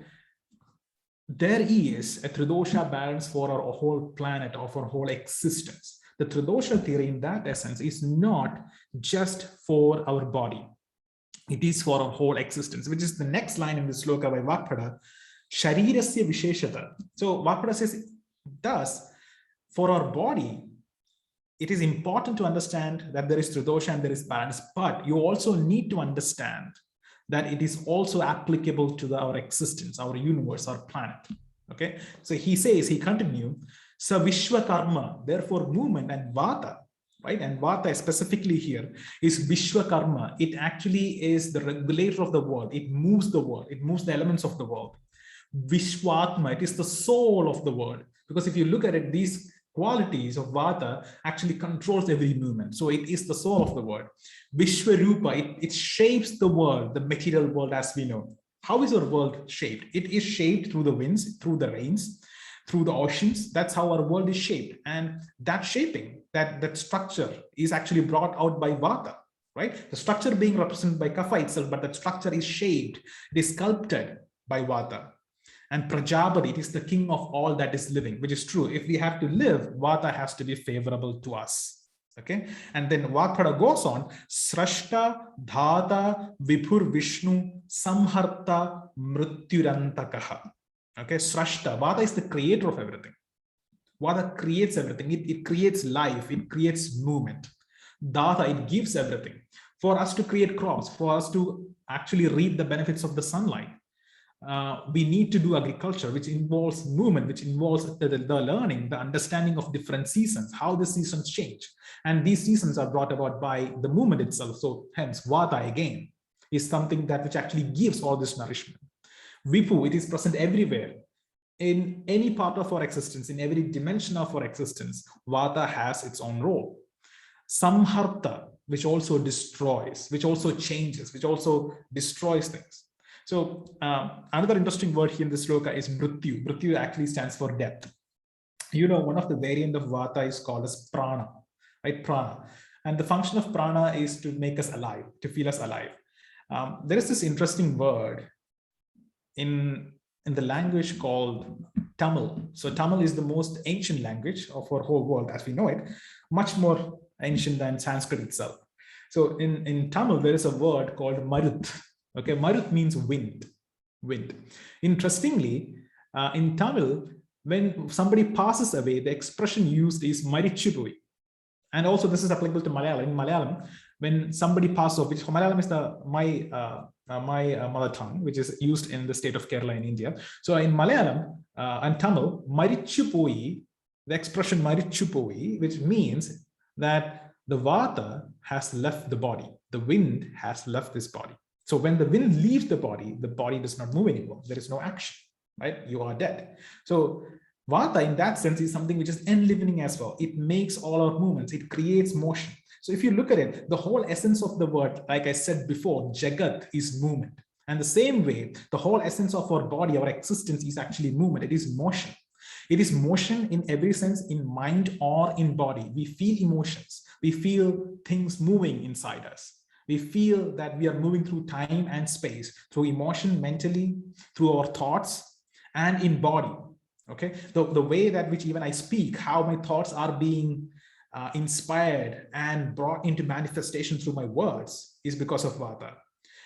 there is a Tridosha balance for our whole planet, of our whole existence. The Tridosha theory in that essence is not just for our body. It is for our whole existence, which is the next line in the sloka by Vakpada, Sharirasya Visheshata. So Vakpada says, thus, for our body, it is important to understand that there is Tridosha and there is balance, but you also need to understand that it is also applicable to our existence, our universe, our planet. Okay, so he continues, Sa Vishwakarma, therefore movement and Vata, right? And Vata specifically here is Vishwakarma. It actually is the regulator of the world. It moves the world. It moves the elements of the world. Vishwatma, it is the soul of the world. Because if you look at it, these qualities of Vata actually controls every movement. So it is the soul of the world. Vishwarupa, it shapes the world, the material world as we know. How is our world shaped? It is shaped through the winds, through the rains, through the oceans. That's how our world is shaped. And that shaping, that structure is actually brought out by Vata, right? The structure being represented by Kapha itself, but that structure is shaped, it is sculpted by Vata. And Prajapati, it is the king of all that is living, which is true. If we have to live, Vata has to be favorable to us. Okay. And then Vakpada goes on, Srashta, Dhata, Vibhur Vishnu, Samharta, Mrityurantakaha. Okay. Srashta, Vata is the creator of everything. Vata creates everything. It creates life. It creates movement. Dhata, it gives everything. For us to create crops, for us to actually reap the benefits of the sunlight, we need to do agriculture, which involves movement, which involves the learning, the understanding of different seasons, how the seasons change. And these seasons are brought about by the movement itself. So hence Vata again is something that which actually gives all this nourishment. Vipu, it is present everywhere. In any part of our existence, in every dimension of our existence, Vata has its own role. Samharta, which also destroys, which also changes, which also destroys things. So another interesting word here in this sloka is Mrityu. Mrityu actually stands for death. You know, one of the variant of Vata is called as Prana, right? Prana. And the function of Prana is to make us alive, to feel us alive. There is this interesting word in the language called Tamil. So Tamil is the most ancient language of our whole world as we know it, much more ancient than Sanskrit itself. So in Tamil, there is a word called Marut. Okay, Marut means wind. Interestingly, in Tamil, when somebody passes away, the expression used is Marichupui. And also this is applicable to Malayalam. In Malayalam, when somebody passes off, which Malayalam is my mother tongue, which is used in the state of Kerala in India. So in Malayalam and Tamil, Marichupui, the expression Marichupui, which means that the Vata has left the body. The wind has left this body. So when the wind leaves the body does not move anymore. There is no action, right? You are dead. So Vata in that sense is something which is enlivening as well. It makes all our movements. It creates motion. So if you look at it, the whole essence of the word, like I said before, Jagat is movement. And the same way, the whole essence of our body, our existence is actually movement. It is motion. It is motion in every sense, in mind or in body. We feel emotions. We feel things moving inside us. We feel that we are moving through time and space, through emotion, mentally, through our thoughts, and in body. Okay, the way that which even I speak, how my thoughts are being inspired and brought into manifestation through my words is because of Vata.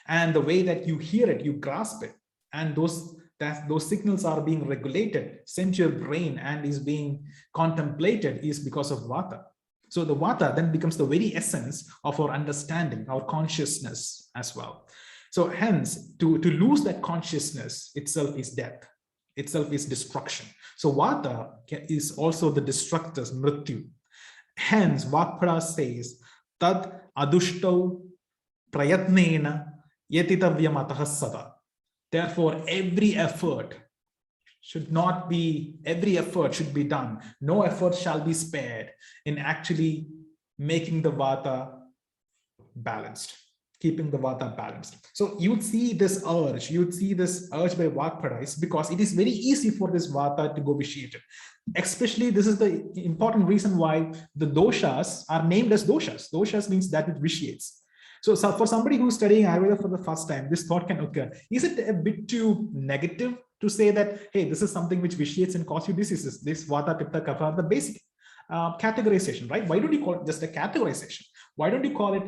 And the way that you hear it, you grasp it, and those signals are being regulated, sent to your brain and is being contemplated is because of Vata. So the Vata then becomes the very essence of our understanding, our consciousness as well. So hence, to lose that consciousness itself is death, itself is destruction. So Vata is also the destructors, mrityu. Hence, Vakpada says, tad adushto prayatnena yatitavyam atah sada. Therefore, every effort should be done. No effort shall be spared in actually making the Vata balanced, keeping the Vata balanced. So you'd see this urge by Vakpada is because it is very easy for this Vata to go vitiated. Especially, this is the important reason why the doshas are named as doshas. Doshas means that it vitiates. So for somebody who's studying Ayurveda for the first time, this thought can occur. Is it a bit too negative to say that, hey, this is something which vitiates and causes you diseases? This Vata, Pitta, Kapha are the basic categorization, right? Why don't you call it just a categorization? Why don't you call it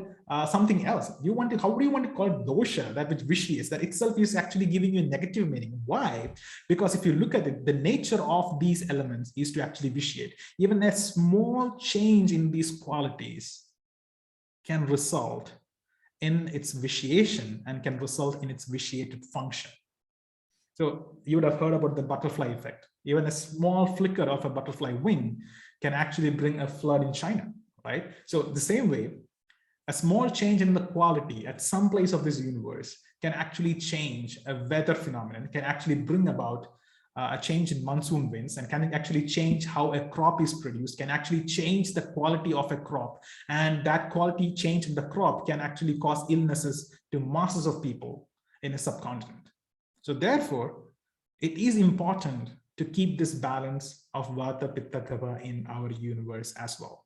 something else? How do you want to call it dosha, that which vitiates? That itself is actually giving you a negative meaning. Why? Because if you look at it, the nature of these elements is to actually vitiate. Even a small change in these qualities can result in its vitiation and can result in its vitiated function. So you would have heard about the butterfly effect. Even a small flicker of a butterfly wing can actually bring a flood in China, right? So the same way, a small change in the quality at some place of this universe can actually change a weather phenomenon, can actually bring about a change in monsoon winds, and can actually change how a crop is produced, can actually change the quality of a crop. And that quality change in the crop can actually cause illnesses to masses of people in a subcontinent. So therefore, it is important to keep this balance of Vata, Pitta, Kapha in our universe as well,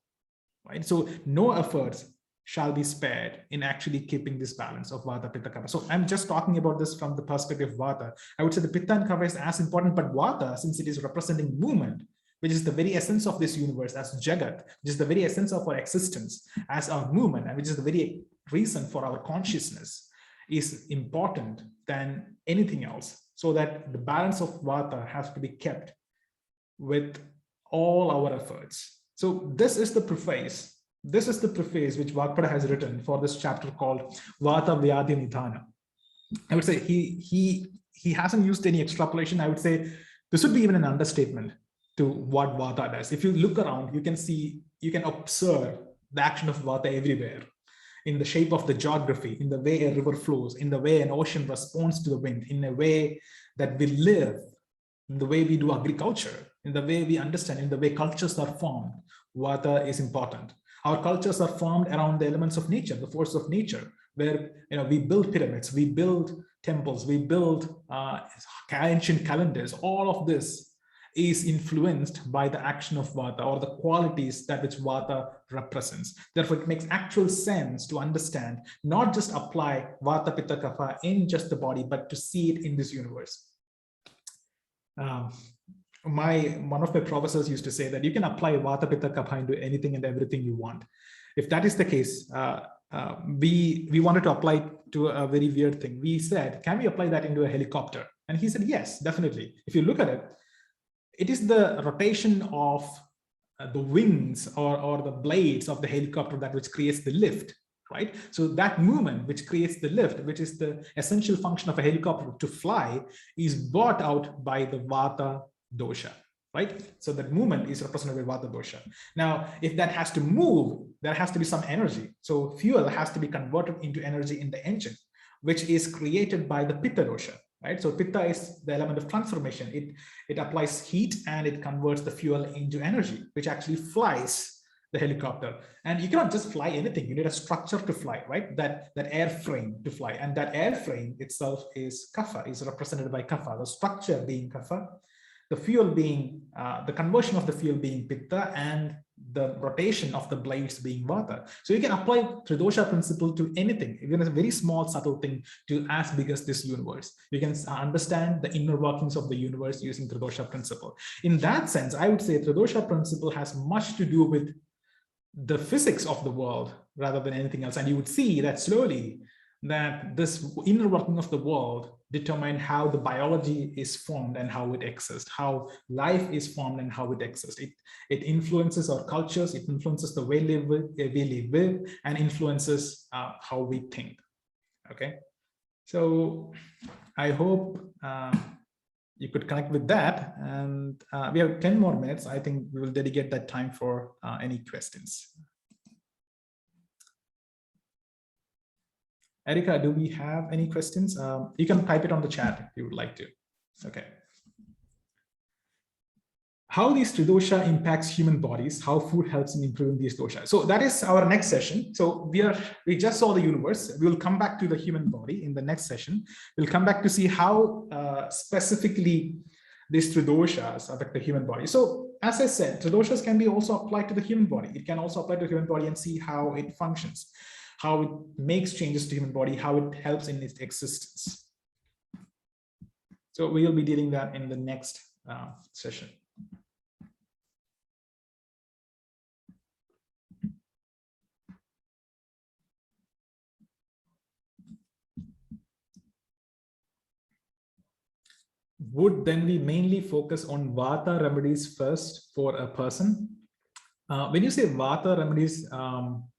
right? So no efforts shall be spared in actually keeping this balance of Vata, Pitta, Kapha. So I'm just talking about this from the perspective of Vata. I would say the Pitta and Kapha is as important, but Vata, since it is representing movement, which is the very essence of this universe as Jagat, which is the very essence of our existence as our movement, and which is the very reason for our consciousness, is important than anything else. So that the balance of Vata has to be kept with all our efforts. So this is the preface. This is the preface which Vakpada has written for this chapter called Vata Vyadhi Nidhana. I would say he hasn't used any extrapolation. I would say this would be even an understatement to what Vata does. If you look around, you can observe the action of Vata everywhere, in the shape of the geography, in the way a river flows, in the way an ocean responds to the wind, in a way that we live, in the way we do agriculture, in the way we understand, in the way cultures are formed. Vata is important. Our cultures are formed around the elements of nature, the force of nature, where we build pyramids, we build temples, we build ancient calendars. All of this is influenced by the action of Vata, or the qualities that which Vata represents. Therefore, it makes actual sense to understand, not just apply Vata, Pitta, Kapha in just the body, but to see it in this universe. One of my professors used to say that you can apply Vata, Pitta, Kapha into anything and everything you want. If that is the case, we wanted to apply it to a very weird thing. We said, can we apply that into a helicopter? And he said, yes, definitely. If you look at it, it is the rotation of the wings or the blades of the helicopter that which creates the lift, right? So that movement which creates the lift, which is the essential function of a helicopter to fly, is brought out by the Vata dosha, right? So that movement is represented by Vata dosha. Now, if that has to move, there has to be some energy. So fuel has to be converted into energy in the engine, which is created by the Pitta dosha. Right? So Pitta is the element of transformation. It applies heat and it converts the fuel into energy, which actually flies the helicopter. And you cannot just fly anything. You need a structure to fly, right? That airframe to fly. And that airframe itself is Kapha, is represented by Kapha, the structure being Kapha, the fuel being, the conversion of the fuel being Pitta, and the rotation of the blades being Vata. So you can apply Tridosha principle to anything, even a very small, subtle thing, to as big as this universe. You can understand the inner workings of the universe using Tridosha principle. In that sense, I would say Tridosha principle has much to do with the physics of the world rather than anything else. And you would see that slowly that this inner working of the world determine how the biology is formed and how it exists, how life is formed and how it exists. It influences our cultures, it influences the way we live, and influences how we think. Okay, so I hope you could connect with that. And we have 10 more minutes. I think we will dedicate that time for any questions. Erica, do we have any questions? You can type it on the chat if you would like to. Okay. How these Tridosha impacts human bodies, how food helps in improving these doshas. So that is our next session. So we just saw the universe. We will come back to the human body in the next session. We'll come back to see how specifically these Tridoshas affect the human body. So as I said, Tridoshas can be also applied to the human body. It can also apply to the human body and see how it functions, how it makes changes to human body, how it helps in its existence. So we will be dealing that in the next session. Would then we mainly focus on Vata remedies first for a person? When you say Vata remedies,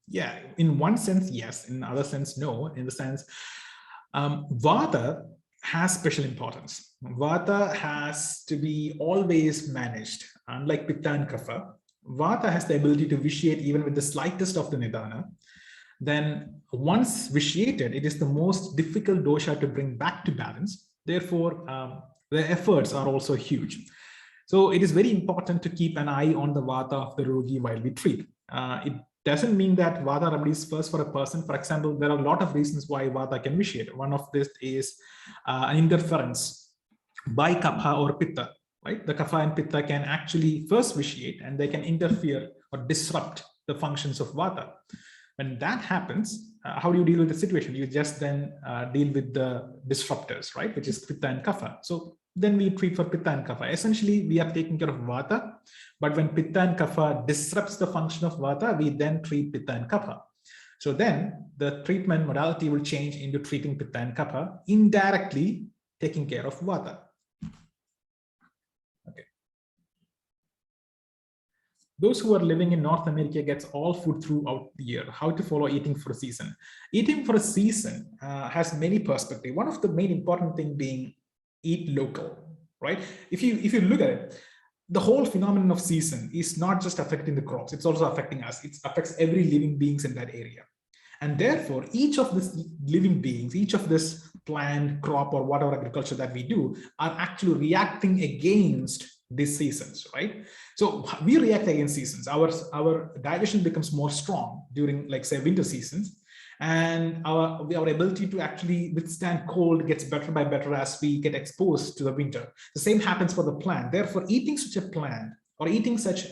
yeah, in one sense, yes. In other sense, no. In the sense, Vata has special importance. Vata has to be always managed. Unlike Pitta and Kapha, Vata has the ability to vitiate even with the slightest of the nidana. Then once vitiated, it is the most difficult dosha to bring back to balance. Therefore, the efforts are also huge. So it is very important to keep an eye on the Vata of the Rogi while we treat. It doesn't mean that Vata remedies first for a person. For example, there are a lot of reasons why Vata can vitiate. One of this is an interference by Kapha or Pitta, right? The Kapha and Pitta can actually first vitiate and they can interfere or disrupt the functions of Vata. When that happens, how do you deal with the situation? You just then deal with the disruptors, right? Which is Pitta and Kapha. So then we treat for Pitta and Kapha. Essentially, we are taking care of Vata, but when Pitta and Kapha disrupts the function of Vata, we then treat Pitta and Kapha. So then the treatment modality will change into treating Pitta and Kapha, indirectly taking care of Vata. Okay. Those who are living in North America gets all food throughout the year. How to follow eating for a season? Eating for a season has many perspectives. One of the main important thing being eat local, right? If you look at it, the whole phenomenon of season is not just affecting the crops, it's also affecting us. It affects every living beings in that area. And therefore, each of these living beings, each of this plant, crop, or whatever agriculture that we do are actually reacting against these seasons, right? So we react against seasons. Our digestion becomes more strong during, like, say, winter seasons. And our ability to actually withstand cold gets better by better as we get exposed to the winter. The same happens for the plant. Therefore, eating such a plant or eating such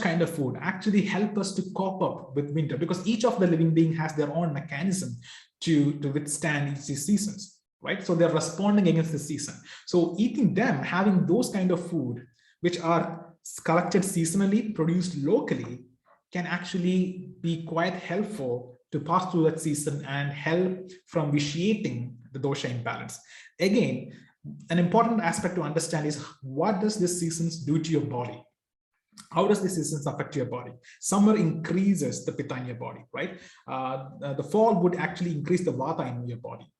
kind of food actually help us to cope up with winter, because each of the living being has their own mechanism to withstand these seasons, right? So they're responding against the season. So eating them, having those kind of food, which are collected seasonally, produced locally, can actually be quite helpful to pass through that season and help from vitiating the dosha imbalance. Again, an important aspect to understand is, what does this seasons do to your body? How does the seasons affect your body? Summer increases the pitta in your body, right? The fall would actually increase the vata in your body.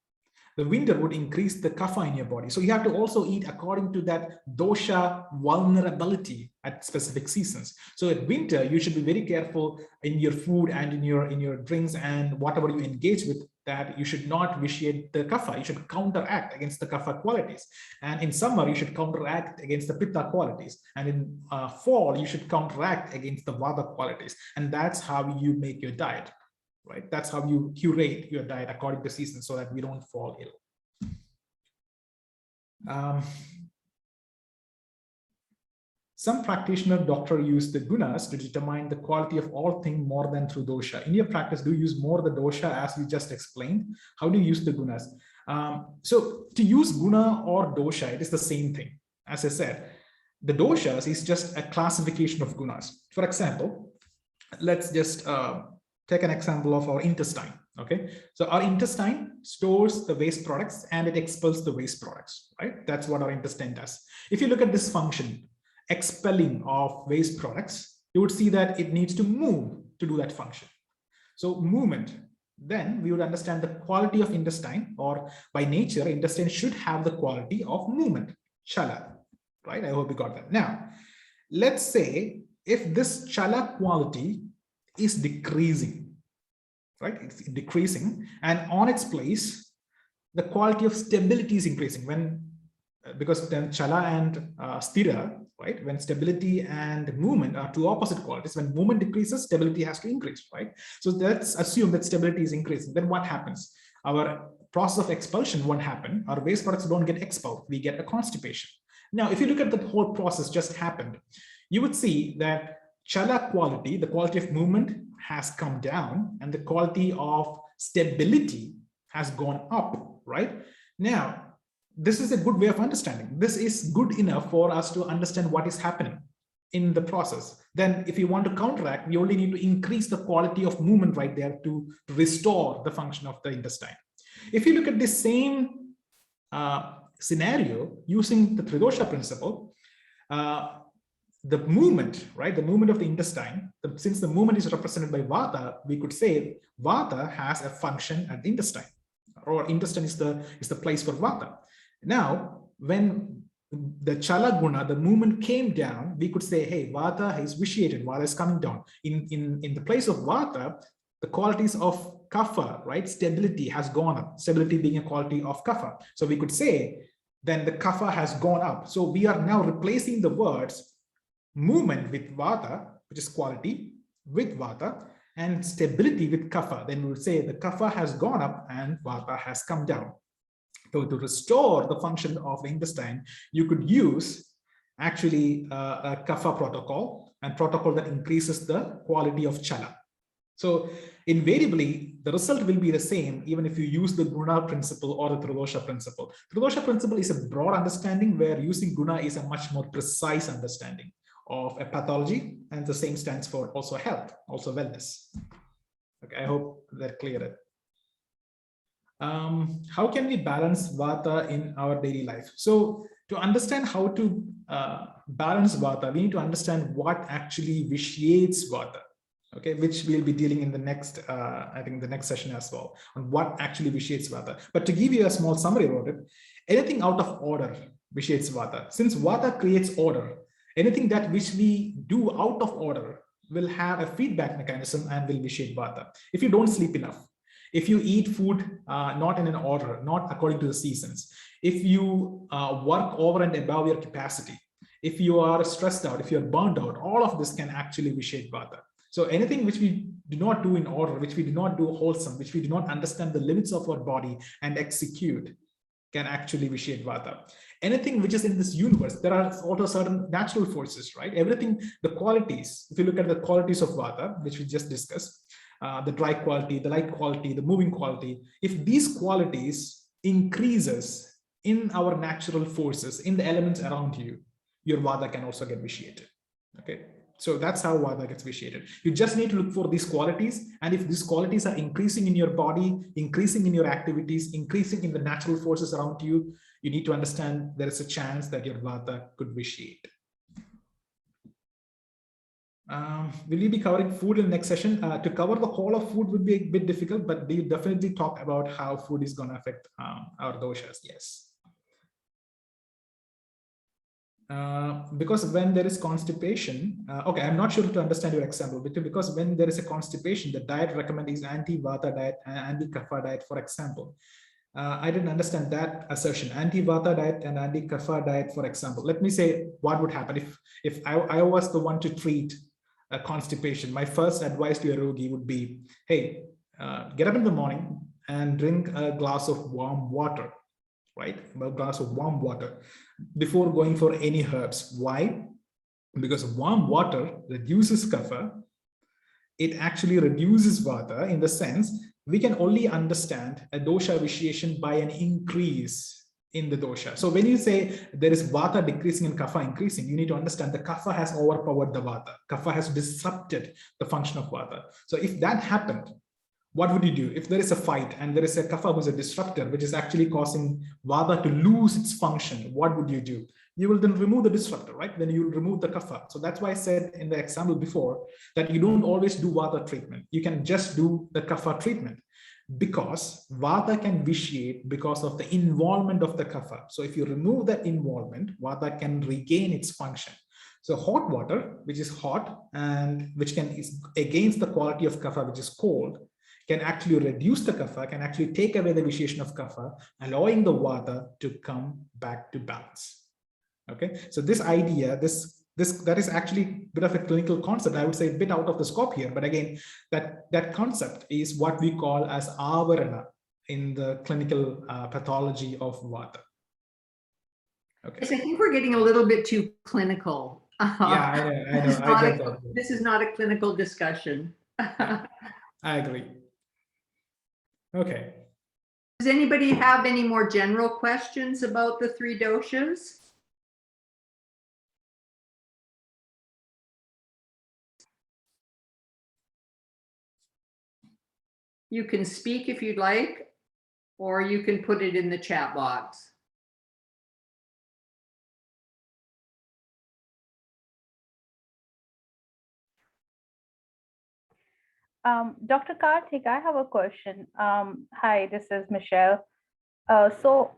The winter would increase the kapha in your body. So you have to also eat according to that dosha vulnerability at specific seasons. So at winter, you should be very careful in your food and in your drinks and whatever you engage with that you should not vitiate the Kapha. You should counteract against the Kapha qualities. And in summer, you should counteract against the Pitta qualities. And in fall, you should counteract against the Vata qualities. And that's how you make your diet, right? That's how you curate your diet according to season so that we don't fall ill. Some practitioner doctor use the gunas to determine the quality of all things more than through dosha. In your practice, do you use more the dosha as you just explained? How do you use the gunas? So to use guna or dosha, it is the same thing. As I said, the doshas is just a classification of gunas. For example, let's just take an example of our intestine. Okay, so our intestine stores the waste products and it expels the waste products, right? That's what our intestine does. If you look at this function, expelling of waste products, you would see that it needs to move to do that function. So movement, then we would understand the quality of intestine, or by nature, intestine should have the quality of movement, chala, right? I hope you got that. Now, let's say if this chala quality is decreasing, right? It's decreasing, and on its place, the quality of stability is increasing because then chala and sthira, right? When stability and movement are two opposite qualities, when movement decreases, stability has to increase, right? So let's assume that stability is increasing. Then what happens? Our process of expulsion won't happen. Our waste products don't get expelled. We get a constipation. Now, if you look at the whole process just happened, you would see that chala quality, the quality of movement has come down and the quality of stability has gone up, right? Now, this is a good way of understanding. This is good enough for us to understand what is happening in the process. Then if you want to counteract, we only need to increase the quality of movement right there to restore the function of the intestine. If you look at this same scenario using the Tridosha principle, the movement, right? The movement of the intestine, since the movement is represented by Vata, we could say Vata has a function at the intestine, or intestine is the place for Vata. Now, when the chala guna, the movement came down, we could say, hey, Vata is vitiated, Vata is coming down. In the place of Vata, the qualities of Kapha, right? Stability has gone up, stability being a quality of Kapha. So we could say, then the Kapha has gone up. So we are now replacing the words movement with Vata, which is quality, with Vata, and stability with Kapha. Then we would say the Kapha has gone up and Vata has come down. So to restore the function of the intestine, you could use actually a Kapha protocol, and protocol that increases the quality of chala. So invariably, the result will be the same even if you use the guna principle or the Tridosha principle. Tridosha principle is a broad understanding, where using guna is a much more precise understanding of a pathology, and the same stands for also health, also wellness. Okay, I hope that cleared it. How can we balance Vata in our daily life? So to understand how to balance Vata, we need to understand what actually vitiates Vata, okay, which we'll be dealing in the next, I think the next session as well, on what actually vitiates Vata. But to give you a small summary about it, anything out of order vitiates Vata. Since Vata creates order, anything that which we do out of order will have a feedback mechanism and will vitiate Vata. If you don't sleep enough, if you eat food not in an order, not according to the seasons, if you work over and above your capacity, if you are stressed out, if you're burned out, all of this can actually vitiate Vata. So anything which we do not do in order, which we do not do wholesome, which we do not understand the limits of our body and execute, can actually vitiate Vata. Anything which is in this universe, there are also certain natural forces, right? Everything, the qualities, if you look at the qualities of Vata, which we just discussed, the dry quality, the light quality, the moving quality, if these qualities increases in our natural forces, in the elements around you, your Vata can also get vitiated, okay? So that's how Vata gets vitiated. You just need to look for these qualities, and if these qualities are increasing in your body, increasing in your activities, increasing in the natural forces around you, you need to understand there is a chance that your Vata could vitiate. Will you be covering food in the next session? To cover the whole of food would be a bit difficult, but we definitely talk about how food is going to affect our doshas, yes. Because when there is constipation, okay, I'm not sure to understand your example, because when there is a constipation, the diet recommended is anti-vata diet and anti-kapha diet, for example. I didn't understand that assertion, anti-vata diet and anti-kapha diet, for example. Let me say what would happen if I was the one to treat a constipation. My first advice to a yogi would be, hey, get up in the morning and drink a glass of warm water, right? A glass of warm water before going for any herbs. Why? Because warm water reduces kapha. It actually reduces vata, in the sense we can only understand a dosha vitiation by an increase in the dosha. So when you say there is vata decreasing and kapha increasing, you need to understand the kapha has overpowered the vata. Kapha has disrupted the function of vata. So if that happened, what would you do? If there is a fight and there is a kapha who's a disruptor, which is actually causing vata to lose its function, what would you do? You will then remove the disruptor, right? Then you will remove the kapha. So that's why I said in the example before that you don't always do vata treatment. You can just do the kapha treatment, because vata can vitiate because of the involvement of the kapha. So if you remove that involvement, vata can regain its function. So hot water, which is hot and which is against the quality of kapha, which is cold, can actually reduce the kapha, can actually take away the vitiation of kapha, allowing the vata to come back to balance. Okay, so this idea, that is actually a bit of a clinical concept. I would say a bit out of the scope here, but again, that concept is what we call as avarana in the clinical pathology of vata. Okay. Yes, I think we're getting a little bit too clinical. Yeah, I know. This is not a clinical discussion. Yeah, I agree. Okay. Does anybody have any more general questions about the three doshas? You can speak if you'd like, or you can put it in the chat box. Dr. Karthik, I have a question. Hi, this is Michelle. So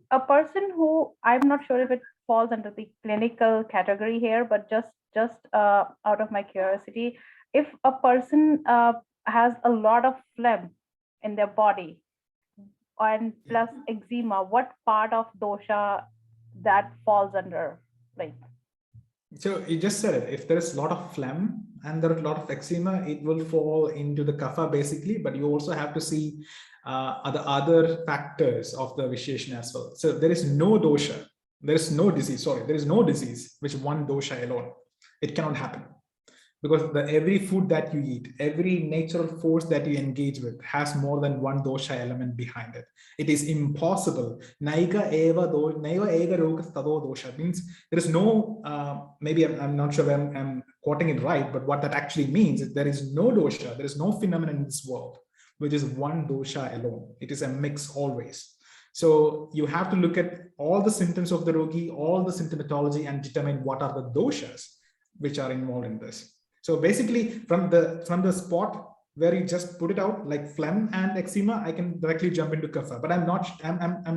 a person who, I'm not sure if it falls under the clinical category here, but just out of my curiosity, if a person has a lot of phlegm in their body and plus eczema, what part of dosha that falls under? Like, so you just said it. If there is a lot of phlegm and there are a lot of eczema, it will fall into the kapha basically, but you also have to see the other factors of the vitiation as well. So there is no dosha, there is no disease, which one dosha alone. It cannot happen, because every food that you eat, every natural force that you engage with has more than one dosha element behind it. It is impossible. Naiga ega roga tado dosha means there is no, maybe I'm not sure if I'm quoting it right, but what that actually means is there is no dosha, there is no phenomenon in this world which is one dosha alone. It is a mix always. So you have to look at all the symptoms of the rogi, all the symptomatology, and determine what are the doshas which are involved in this. So basically, from the spot where you just put it out, like phlegm and eczema, I can directly jump into kapha. But I'm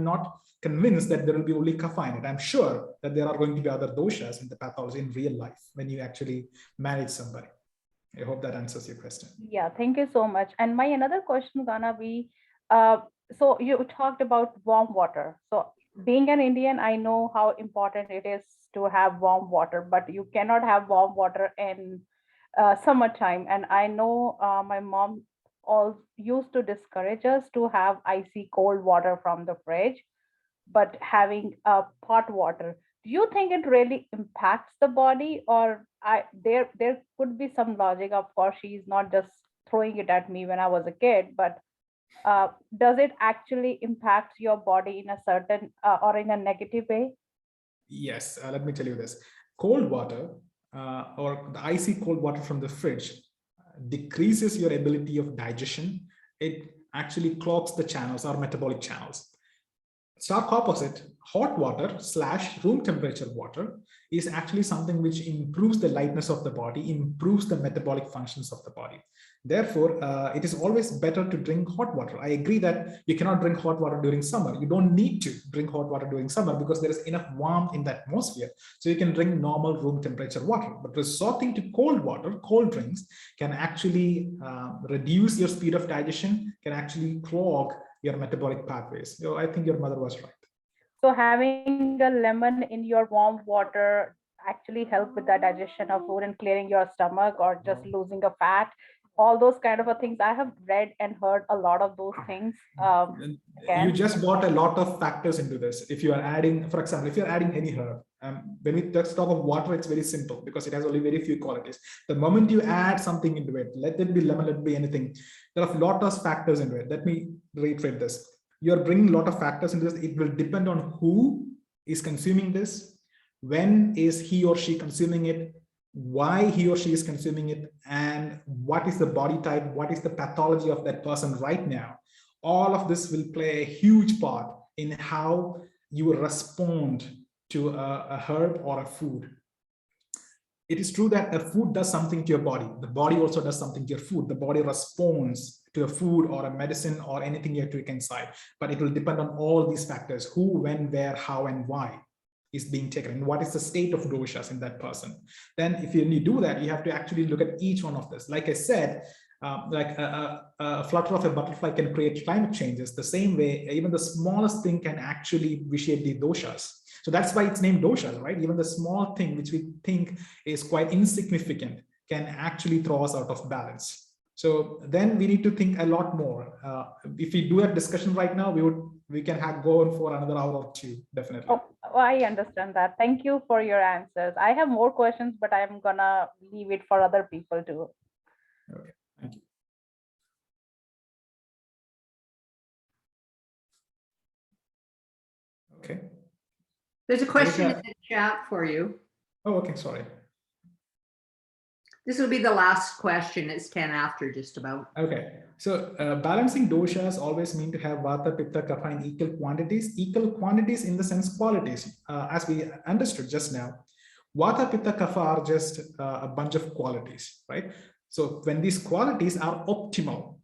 not convinced that there will be only kapha in it. I'm sure that there are going to be other doshas in the pathology in real life when you actually manage somebody. I hope that answers your question. yeah, thank you so much. And my another question gonna be, so you talked about warm water. So being an Indian, I know how important it is to have warm water, but you cannot have warm water in summertime. And I know my mom all used to discourage us to have icy cold water from the fridge, but having hot water. Do you think it really impacts the body, or there could be some logic? Of course, she's not just throwing it at me when I was a kid, but does it actually impact your body in a certain or in a negative way? Yes, let me tell you this. Cold water or the icy cold water from the fridge decreases your ability of digestion. It actually clogs the channels or metabolic channels. stark opposite, hot water / room temperature water is actually something which improves the lightness of the body, improves the metabolic functions of the body. Therefore, it is always better to drink hot water. I agree that you cannot drink hot water during summer. You don't need to drink hot water during summer because there is enough warmth in the atmosphere. So you can drink normal room temperature water. But resorting to cold water, cold drinks, can actually reduce your speed of digestion, can actually clog your metabolic pathways. So I think your mother was right. So having a lemon in your warm water actually help with the digestion of food and clearing your stomach, or just losing a fat, all those kind of things. I have read and heard a lot of those things. You Again, just brought a lot of factors into this. If you are adding, for example, if you're adding any herb, when we talk of water, it's very simple because it has only very few qualities. The moment you add something into it, let it be lemon, let it be anything, there are a lot of factors into it. Let me reiterate this. You're bringing a lot of factors into this. It will depend on who is consuming this, when is he or she consuming it, why he or she is consuming it, and what is the body type, what is the pathology of that person right now. All of this will play a huge part in how you respond to a herb or a food. It is true that a food does something to your body. The body also does something to your food. The body responds to a food or a medicine or anything you have to take inside. But it will depend on all these factors: who, when, where, how, and why is being taken, and what is the state of doshas in that person. Then if you do that, you have to actually look at each one of this. Like I said, like a flutter of a butterfly can create climate changes. The same way, even the smallest thing can actually vitiate the doshas. So that's why it's named doshas, right? Even the small thing which we think is quite insignificant can actually throw us out of balance. So then we need to think a lot more. If we do a discussion right now, we can go on for another hour or two, definitely. oh, I understand that. Thank you for your answers. I have more questions, but I'm gonna leave it for other people too. Okay, thank you. Okay. There's a question in Tridosha. the chat for you. Oh, okay, sorry. This will be the last question. It's 10 after just about. Okay, so balancing doshas always mean to have Vata, Pitta, Kapha in equal quantities. Equal quantities in the sense qualities, as we understood just now. Vata, Pitta, Kapha are just a bunch of qualities, right? So when these qualities are optimal,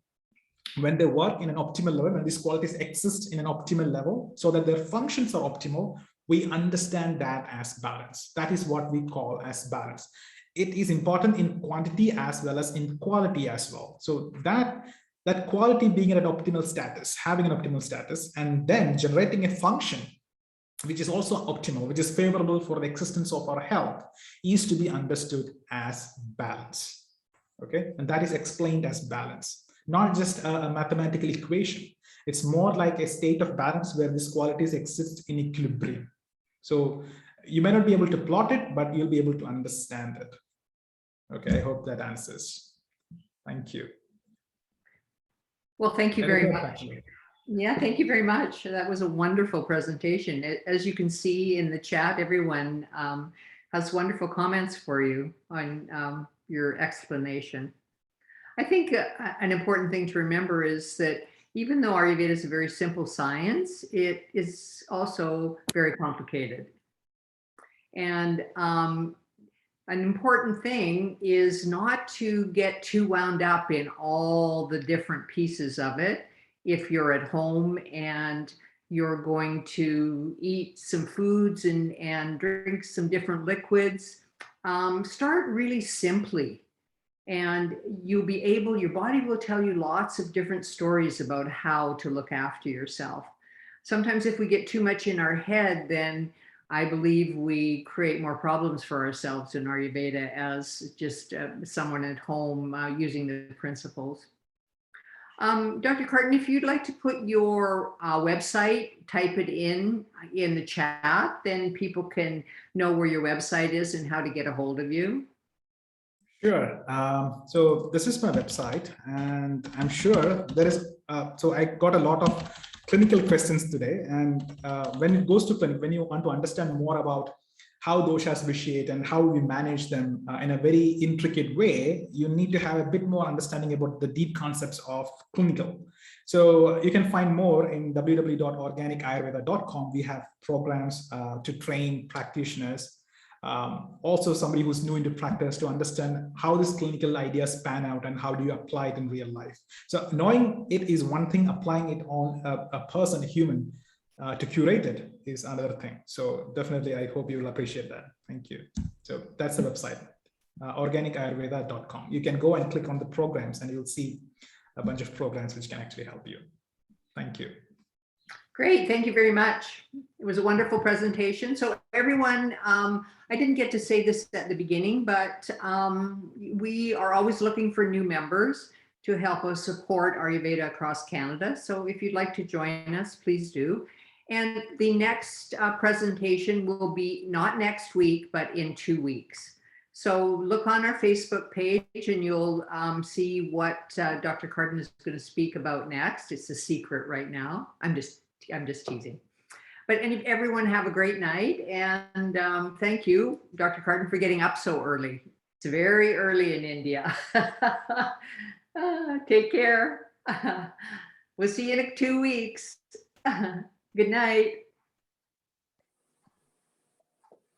when they work in an optimal level, when these qualities exist in an optimal level so that their functions are optimal, we understand that as balance. That is what we call as balance. It is important in quantity as well as in quality as well. So that quality being at an optimal status, having an optimal status, and then generating a function which is also optimal, which is favorable for the existence of our health, is to be understood as balance. Okay, and that is explained as balance, not just a mathematical equation. It's more like a state of balance where these qualities exist in equilibrium. So you may not be able to plot it, but you'll be able to understand it. Okay, I hope that answers. Thank you. Well, thank you very much. Actually. Yeah, thank you very much. That was a wonderful presentation. As you can see in the chat, everyone has wonderful comments for you on your explanation. I think an important thing to remember is that even though Ayurveda is a very simple science, it is also very complicated. And an important thing is not to get too wound up in all the different pieces of it. If you're at home and you're going to eat some foods and drink some different liquids, start really simply. And you'll be able, your body will tell you lots of different stories about how to look after yourself. Sometimes if we get too much in our head, then I believe we create more problems for ourselves in Ayurveda as just someone at home using the principles. Dr. Carton, if you'd like to put your website, type it in the chat, then people can know where your website is and how to get a hold of you. Sure. So this is my website, and I'm sure there is, so I got a lot of clinical questions today. And when it goes to clinic, when you want to understand more about how doshas vitiate and how we manage them in a very intricate way, you need to have a bit more understanding about the deep concepts of clinical. So you can find more in www.organicayurveda.com. We have programs to train practitioners. Also somebody who's new into practice to understand how this clinical ideas pan out and how do you apply it in real life. So knowing it is one thing, applying it on a person, a human, to curate it is another thing. So definitely, I hope you will appreciate that. Thank you. So that's the website, organicayurveda.com. You can go and click on the programs and you'll see a bunch of programs which can actually help you. Thank you. Great, thank you very much. It was a wonderful presentation. So everyone, I didn't get to say this at the beginning, but we are always looking for new members to help us support Ayurveda across Canada. So if you'd like to join us, please do. And the next presentation will be not next week, but in 2 weeks. So look on our Facebook page and you'll see what Dr. Carden is going to speak about next. It's a secret right now. I'm just teasing. But everyone have a great night. And thank you, Dr. Carden, for getting up so early. It's very early in India. Take care. We'll see you in 2 weeks. Good night.